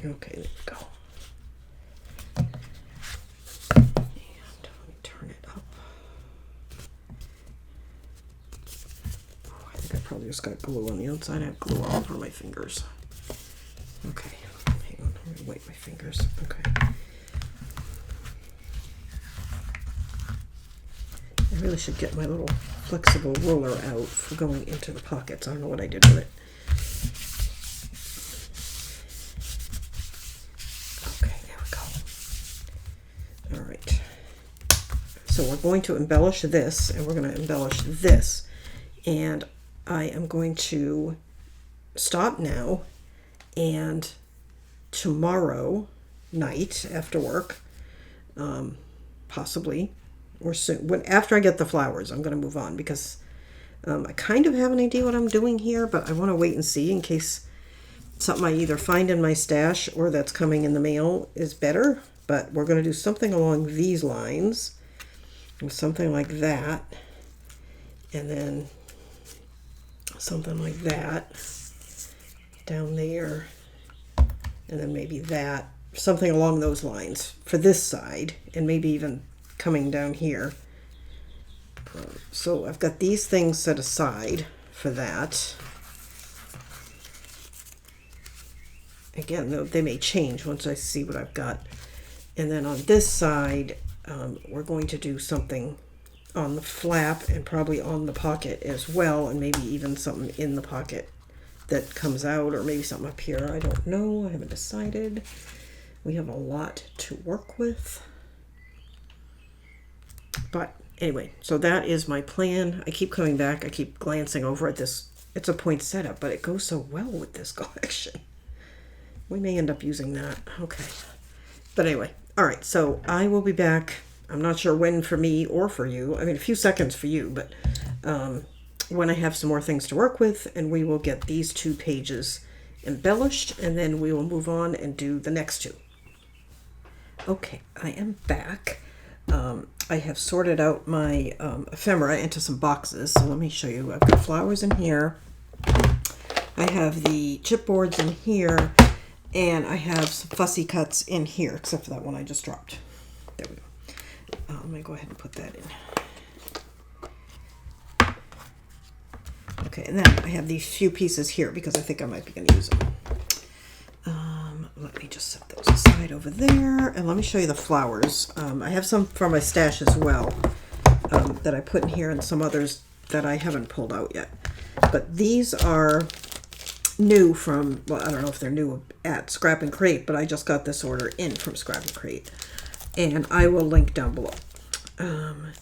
Okay, there we go. And let me turn it up. Oh, I think I probably just got glue on the outside. I have glue all over my fingers. Okay, hang on, I'm gonna wipe my fingers. Okay. I really should get my little flexible roller out for going into the pockets. I don't know what I did with it. Okay, there we go. All right. So we're going to embellish this, and we're going to embellish this. And I am going to stop now, and tomorrow night after work, possibly, or soon, after I get the flowers, I'm going to move on, because I kind of have an idea what I'm doing here, but I want to wait and see in case something I either find in my stash or that's coming in the mail is better. But we're going to do something along these lines, and something like that, and then something like that down there, and then maybe that, something along those lines for this side, and maybe even coming down here. So I've got these things set aside for that. Again, they may change once I see what I've got. And then on this side, we're going to do something on the flap and probably on the pocket as well, and maybe even something in the pocket that comes out, or maybe something up here. I don't know. I haven't decided. We have a lot to work with. But anyway, so that is my plan. I keep coming back. I keep glancing over at this. It's a point setup, but it goes so well with this collection. We may end up using that. Okay. But anyway, all right. So I will be back. I'm not sure when for me or for you. I mean, a few seconds for you, but when I have some more things to work with, and we will get these 2 pages embellished, and then we will move on and do the next 2. Okay, I am back. I have sorted out my ephemera into some boxes, so let me show you. I've got flowers in here. I have the chipboards in here, and I have some fussy cuts in here, except for that one I just dropped. There we go. Let me go ahead and put that in. Okay, and then I have these few pieces here because I think I might be going to use them. Let me just set those aside over there, and let me show you the flowers. I have some from my stash as well that I put in here, and some others that I haven't pulled out yet. But these are new from, well, I don't know if they're new at Scrap and Crate, but I just got this order in from Scrap and Crate, and I will link down below.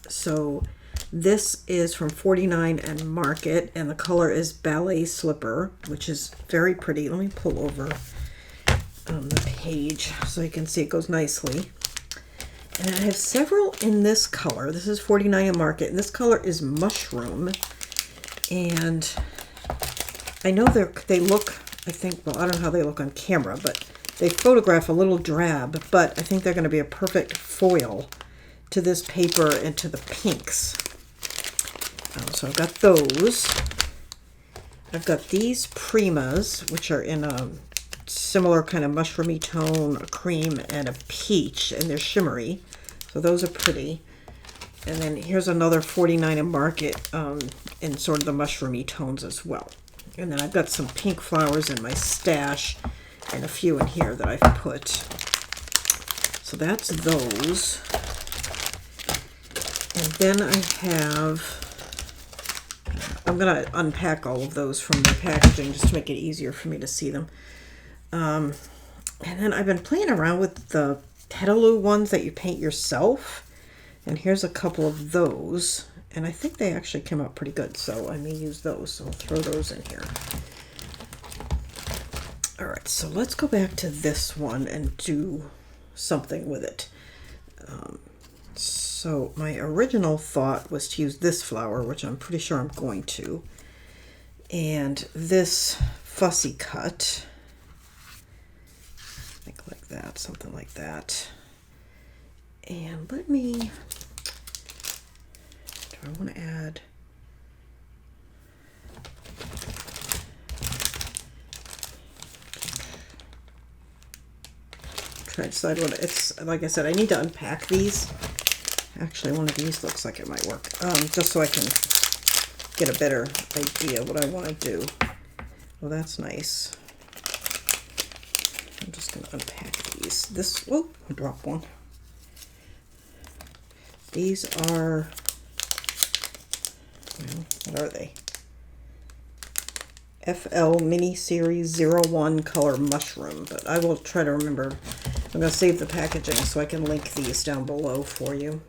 So this is from 49 and Market, and the color is Ballet Slipper, which is very pretty. Let me pull over the page so you can see it goes nicely. And I have several in this color. This is 49 and Market, and this color is Mushroom. And I know they look, I think, well, I don't know how they look on camera, but they photograph a little drab, but I think they're going to be a perfect foil to this paper and to the pinks. So I've got those. I've got these Primas, which are in a similar kind of mushroomy tone, a cream and a peach, and they're shimmery. So those are pretty. And then here's another 49 and Market in sort of the mushroomy tones as well. And then I've got some pink flowers in my stash and a few in here that I've put. So that's those. And then I have, I'm going to unpack all of those from the packaging just to make it easier for me to see them. And then I've been playing around with the Petaloo ones that you paint yourself. And here's a couple of those. And I think they actually came out pretty good, so I may use those. So I'll throw those in here. All right, so let's go back to this one and do something with it. So my original thought was to use this flower, which I'm pretty sure I'm going to, and this fussy cut, I think like that, something like that. And let me, do I want to add, try to decide what it's, like I said, I need to unpack these. Actually, one of these looks like it might work, just so I can get a better idea what I want to do. Well, that's nice. I'm just going to unpack these. This, whoop, I dropped one. These are, well, what are they? FL Mini Series 01 Color Mushroom, but I will try to remember. I'm going to save the packaging so I can link these down below for you.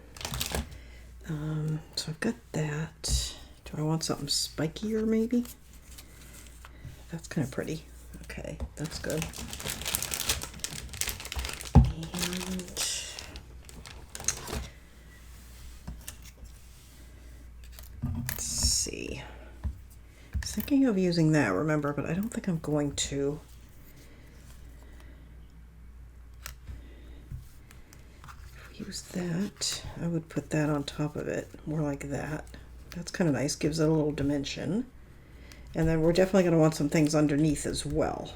So I've got that. Do I want something spikier maybe? That's kind of pretty. Okay, that's good. And let's see. I was thinking of using that, remember, but I don't think I'm going to. Use that. I would put that on top of it, more like that. That's kind of nice, gives it a little dimension. And then we're definitely going to want some things underneath as well.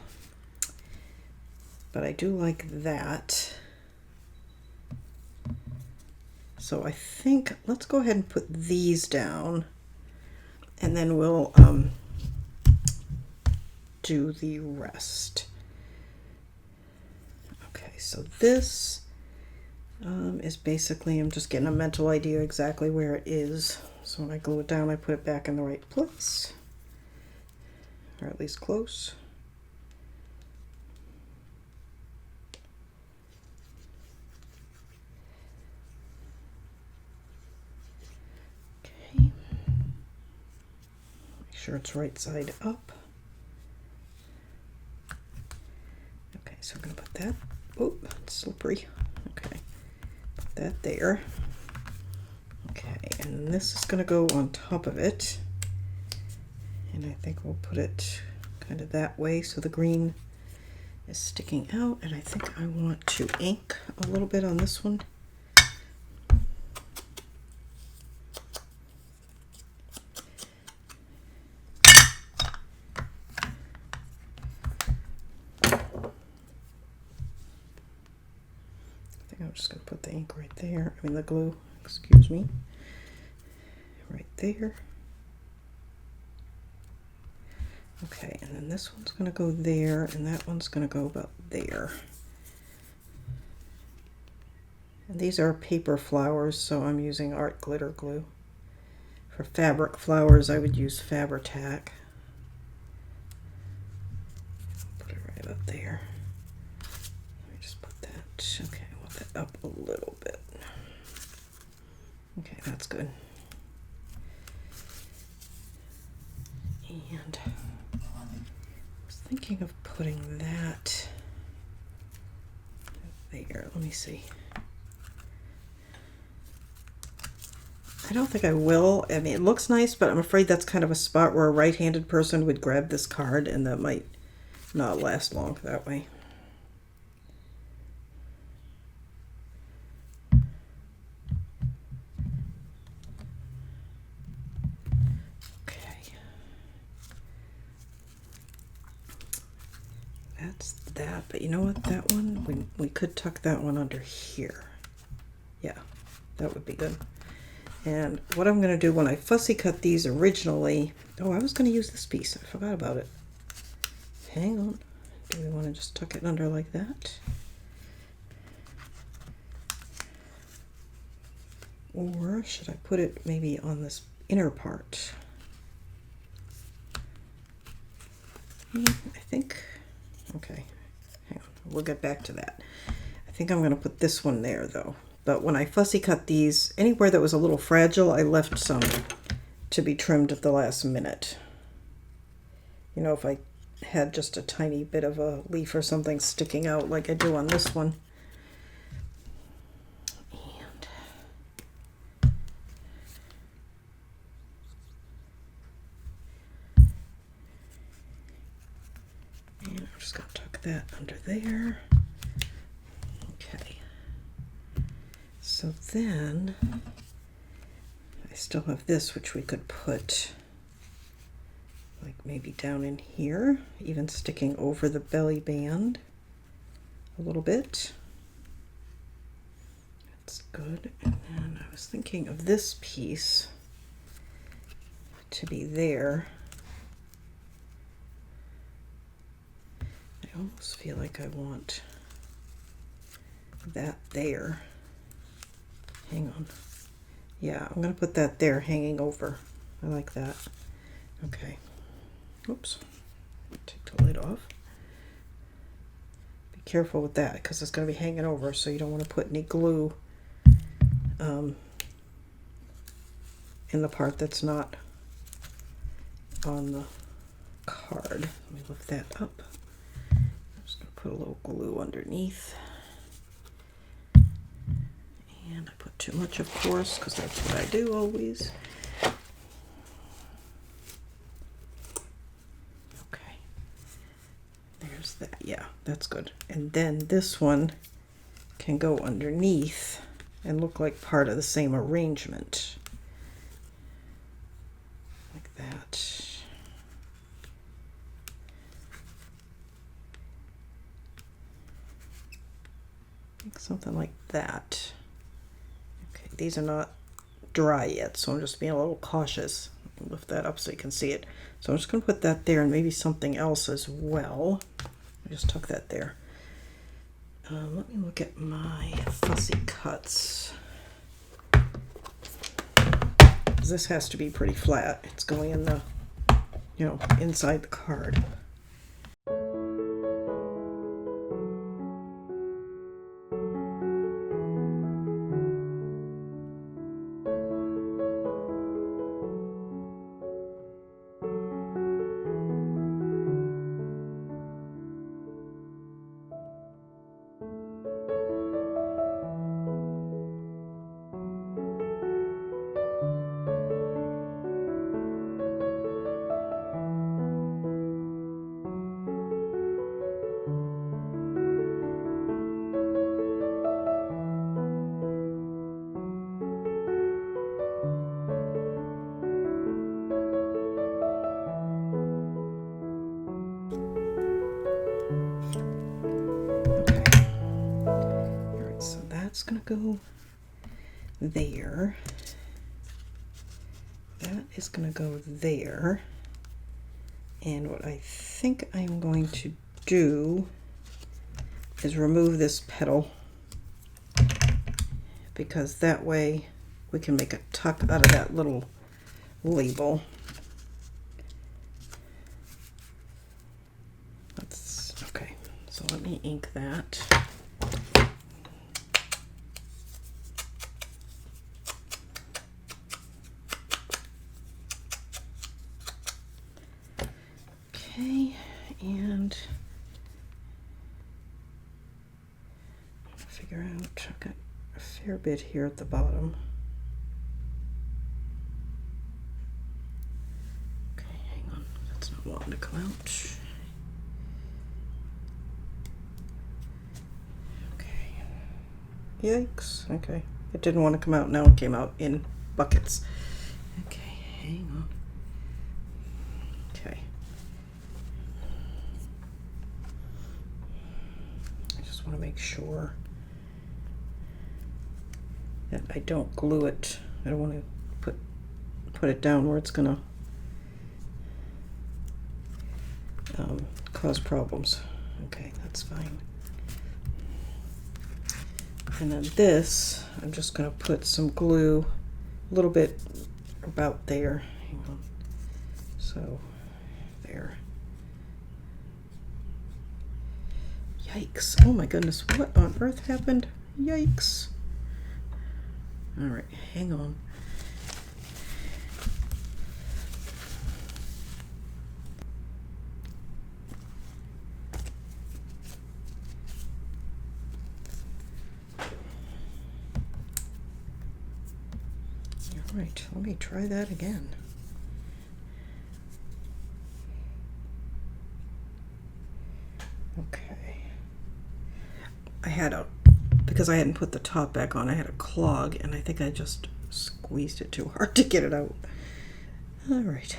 But I do like that. So I think, let's go ahead and put these down. And then we'll do the rest. Okay, so this is basically, I'm just getting a mental idea exactly where it is. So when I glue it down, I put it back in the right place, or at least close. Okay. Make sure it's right side up. Okay, so I'm going to put that, oh, it's slippery. Okay. That there. Okay, and this is going to go on top of it, and I think we'll put it kind of that way so the green is sticking out. And I think I want to ink a little bit on this one. I'm just going to put the ink right there, I mean the glue, excuse me, right there. Okay, and then this one's going to go there, and that one's going to go about there. And these are paper flowers, so I'm using art glitter glue. For fabric flowers, I would use Fabri-Tac. Put it right up there. Let me just put that, okay. Up a little bit. Okay, that's good. And I was thinking of putting that there. Let me see. I don't think I will. I mean, it looks nice, but I'm afraid that's kind of a spot where a right-handed person would grab this card, and that might not last long that way. That's that, but you know what, that one, we could tuck that one under here. Yeah, that would be good. And what I'm going to do when I fussy cut these originally, oh, I was going to use this piece, I forgot about it. Hang on, do we want to just tuck it under like that? Or should I put it maybe on this inner part? I think, okay, hang on, we'll get back to that. I think I'm going to put this one there though, But when I fussy cut these, anywhere that was a little fragile, I left some to be trimmed at the last minute. You know, if I had just a tiny bit of a leaf or something sticking out like I do on this one. And I'm just going to tuck that under there. Okay. So then I still have this, which we could put like maybe down in here, even sticking over the belly band a little bit. That's good. And then I was thinking of this piece to be there. I almost feel like I want that there. Hang on. Yeah, I'm going to put that there hanging over. I like that. Okay. Oops. Take the lid off. Be careful with that because it's going to be hanging over, so you don't want to put any glue in the part that's not on the card. Let me lift that up. I'm just going to put a little glue underneath. And I put too much, of course, because that's what I do always. Okay. There's that. Yeah, that's good. And then this one can go underneath and look like part of the same arrangement. Like that. Like something like that. These are not dry yet, so I'm just being a little cautious. Lift that up so you can see it. So I'm just going to put that there and maybe something else as well. I just tuck that there. Let me look at my fussy cuts. This has to be pretty flat. It's going in the, you know, inside the card. That's gonna go there. That is gonna go there. And what I think I'm going to do is remove this petal, because that way we can make a tuck out of that little label. That's okay. So let me ink that. Okay, and figure out, I've got a fair bit here at the bottom. Okay, hang on, that's not wanting to come out. Okay, yikes, okay, it didn't want to come out, now it came out in buckets. Okay, hang on. Okay. Want to make sure that I don't glue it. I don't want to put it down where it's gonna cause problems. Okay, that's fine. And then this, I'm just gonna put some glue a little bit about there. Hang on. So there. Yikes. Oh my goodness, what on earth happened? Yikes. All right, hang on. All right, let me try that again. Okay. Because I hadn't put the top back on, I had a clog, and I think I just squeezed it too hard to get it out. All right.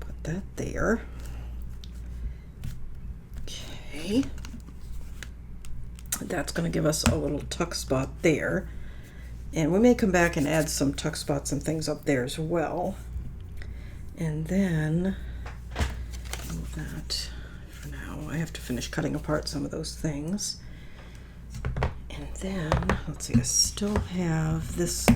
Put that there. Okay. That's going to give us a little tuck spot there. And we may come back and add some tuck spots and things up there as well. And then move that for now. I have to finish cutting apart some of those things. And then, let's see, I still have this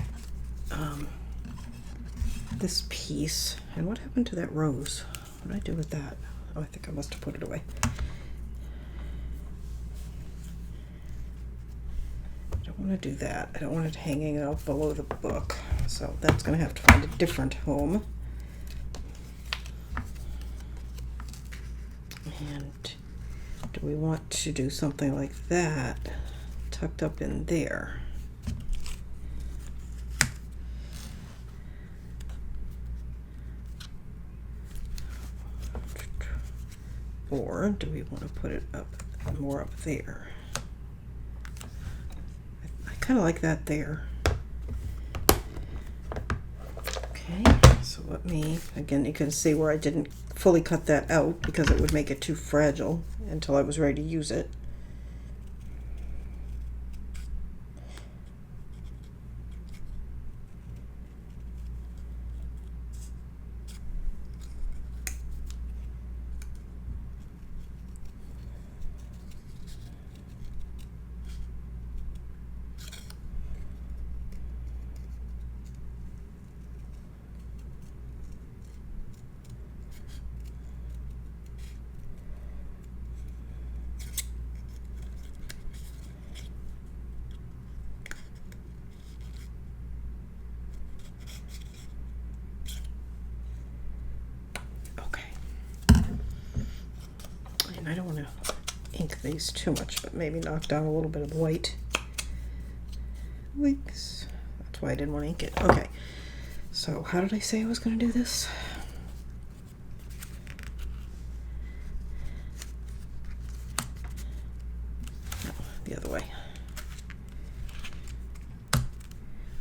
this piece. And what happened to that rose? What did I do with that? Oh, I think I must have put it away. I don't want to do that. I don't want it hanging out below the book. So that's going to have to find a different home. And do we want to do something like that tucked up in there? Or do we want to put it up more up there? I kind of like that there. Okay, so let me, again, you can see where I didn't fully cut that out because it would make it too fragile until I was ready to use it. I don't want to ink these too much, but maybe knock down a little bit of white. Weeks. That's why I didn't want to ink it. Okay. So how did I say I was going to do this? No, the other way.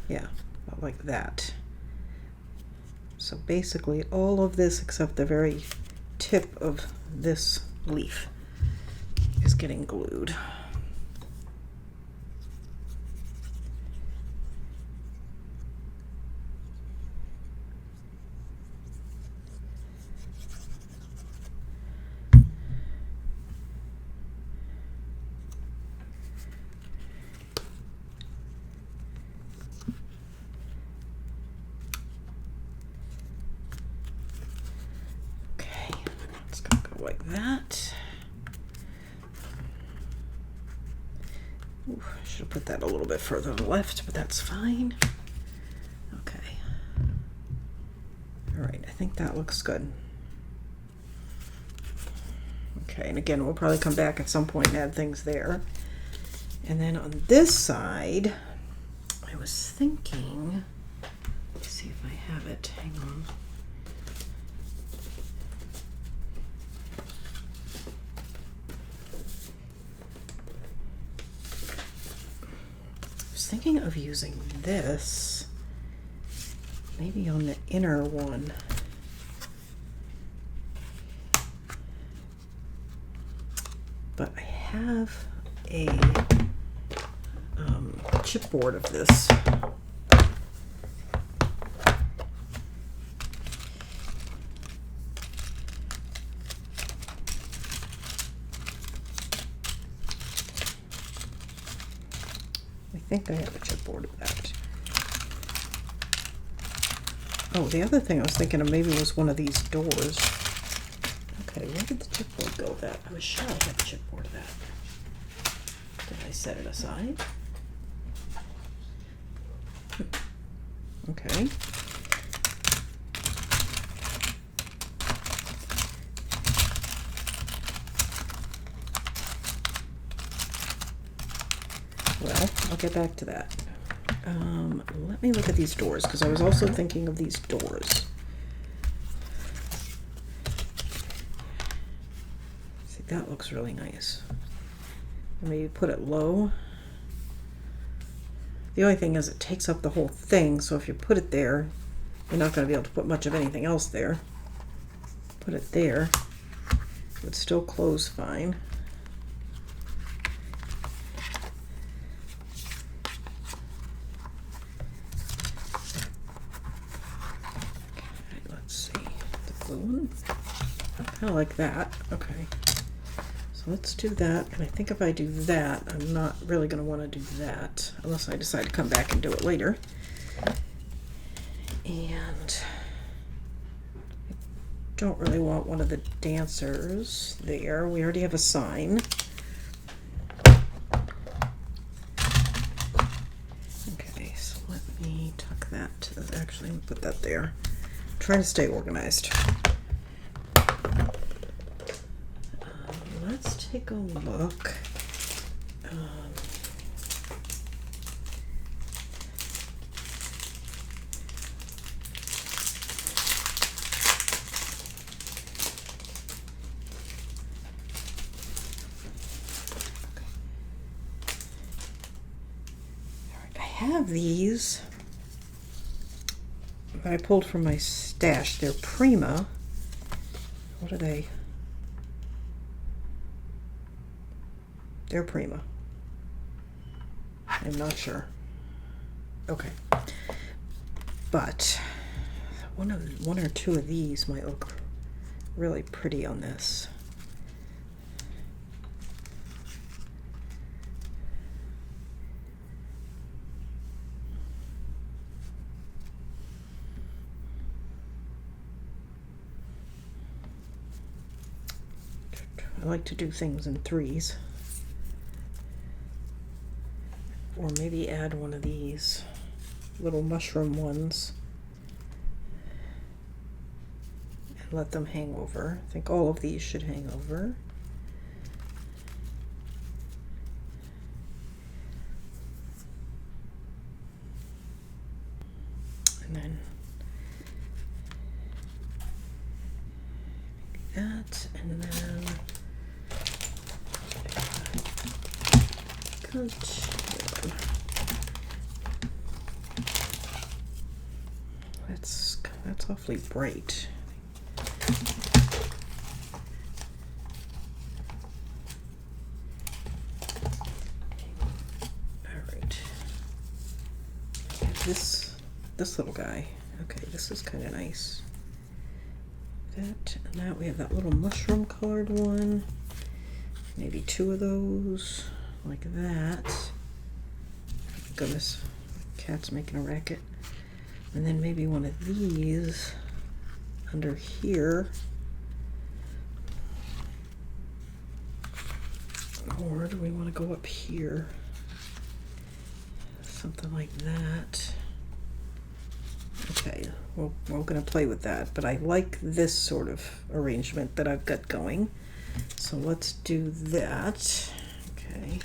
Yeah, about like that. So basically all of this except the very tip of this leaf is getting glued. Okay, it's gonna go like that. Ooh, I should have put that a little bit further left, but that's fine. Okay. All right, I think that looks good. Okay, and again, we'll probably come back at some point and add things there. And then on this side, I was thinking, let's see if I have it, hang on. I was thinking of using this, maybe on the inner one. But I have a chipboard of this. I think I have a chipboard of that. Oh, the other thing I was thinking of maybe was one of these doors. Okay, where did the chipboard go with that? I was sure I had a chipboard of that. Did I set it aside? Okay. Well, I'll get back to that. Let me look at these doors, because I was also thinking of these doors. See, that looks really nice. Maybe put it low. The only thing is it takes up the whole thing, so if you put it there, you're not going to be able to put much of anything else there. Put it there. It would still close fine. Okay, let's see. The blue one. I kind of like that. Okay. So let's do that. And I think if I do that, I'm not really going to want to do that unless I decide to come back and do it later. And I don't really want one of the dancers there. We already have a sign. Okay, so let me tuck that to the, actually, let me put that there. I'm trying to stay organized. Let's take a look. I have these that I pulled from my stash. They're Prima. What are they? They're Prima. I'm not sure. Okay. But one or two of these might look really pretty on this. I like to do things in threes. Or maybe add one of these little mushroom ones and let them hang over. I think all of these should hang over. And then maybe that, and then that's awfully bright. All right. This little guy. Okay, this is kind of nice. That and that. We have that little mushroom colored one. Maybe two of those. Like that. Oh my goodness, cat's making a racket. And then maybe one of these under here. Or do we want to go up here? Something like that. Okay, we're going to play with that, but I like this sort of arrangement that I've got going. So let's do that. Okay.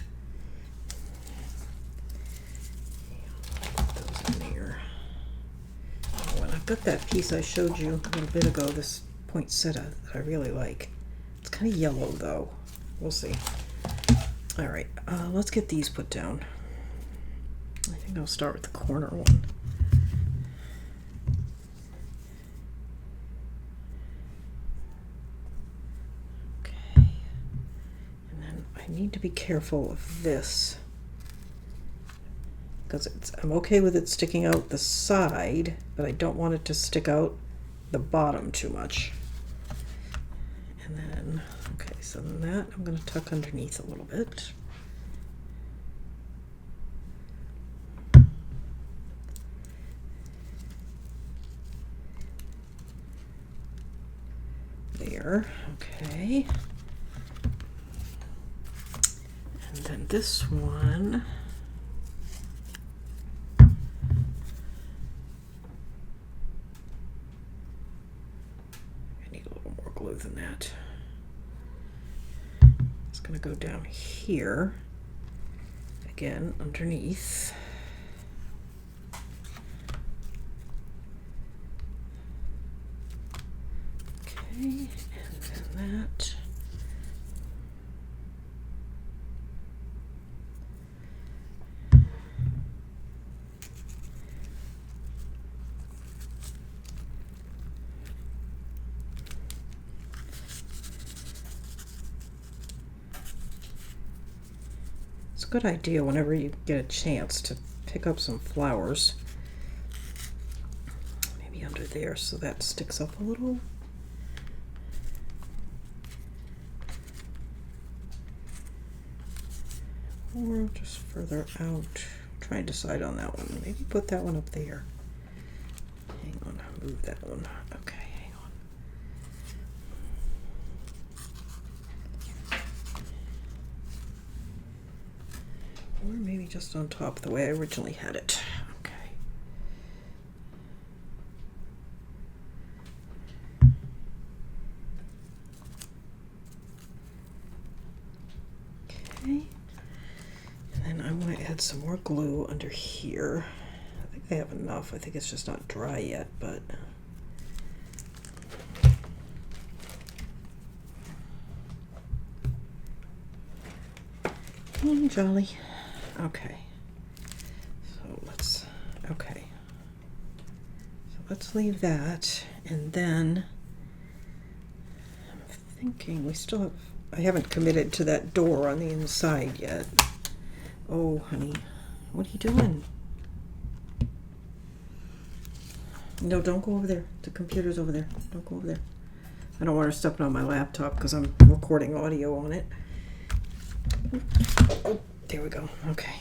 Got that piece I showed you a little bit ago, this poinsettia that I really like. It's kind of yellow though. We'll see. All right, let's get these put down. I think I'll start with the corner one. Okay, and then I need to be careful of this, because I'm okay with it sticking out the side, but I don't want it to stick out the bottom too much. And then, okay, so then that I'm going to tuck underneath a little bit. There, okay. And then this one, going to go down here, again, underneath. Okay, and then that. It's a good idea whenever you get a chance to pick up some flowers. Maybe under there so that sticks up a little. Or just further out. Try and decide on that one. Maybe put that one up there. Hang on, move that one. Okay, hang on. Or maybe just on top the way I originally had it. Okay. Okay. And then I want to add some more glue under here. I think I have enough. I think it's just not dry yet, but jolly. Okay. So let's leave that, and then I'm thinking we still have, I haven't committed to that door on the inside yet. Oh, honey, what are you doing? No, don't go over there. The computer's over there. Don't go over there. I don't want her stepping on my laptop because I'm recording audio on it. Oh, there we go. Okay.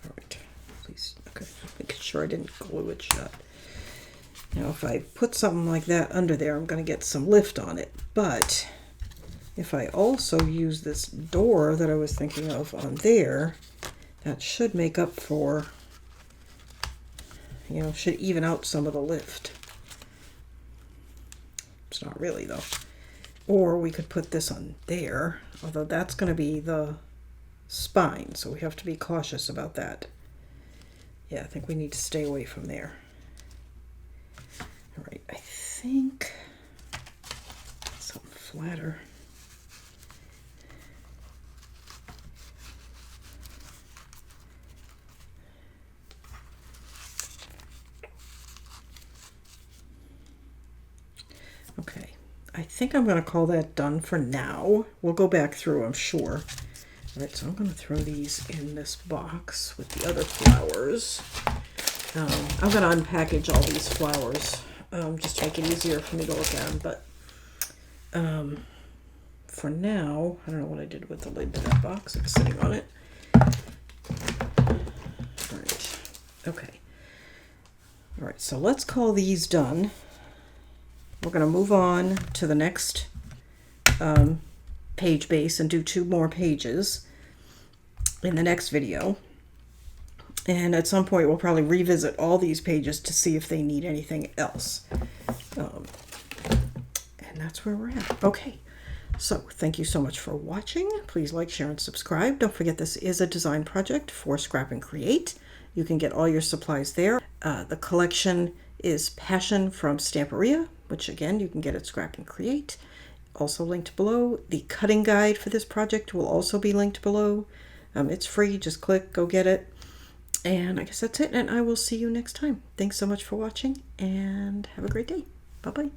All right. Please. Okay. Making sure I didn't glue it shut. Now, if I put something like that under there, I'm going to get some lift on it. But if I also use this door that I was thinking of on there, that should make up for, you know, should even out some of the lift. It's not really though. Or we could put this on there, although that's going to be the spine, so we have to be cautious about that. Yeah, I think we need to stay away from there. All right, I think something flatter. Okay, I think I'm going to call that done for now. We'll go back through, I'm sure. All right, so I'm going to throw these in this box with the other flowers. I'm going to unpackage all these flowers just to make it easier for me to look at them. But for now, I don't know what I did with the lid to that box. It's sitting on it. All right, okay. All right, so let's call these done. We're going to move on to the next page base and do 2 more pages in the next video. And at some point we'll probably revisit all these pages to see if they need anything else. And that's where we're at. Okay, so thank you so much for watching. Please like, share, and subscribe. Don't forget this is a design project for Scrap and Create. You can get all your supplies there. The collection is Passion from Stamperia, which again you can get at Scrap and Create. Also linked below. The cutting guide for this project will also be linked below. It's free, just click, go get it. And I guess that's it, and I will see you next time. Thanks so much for watching, and have a great day. Bye-bye.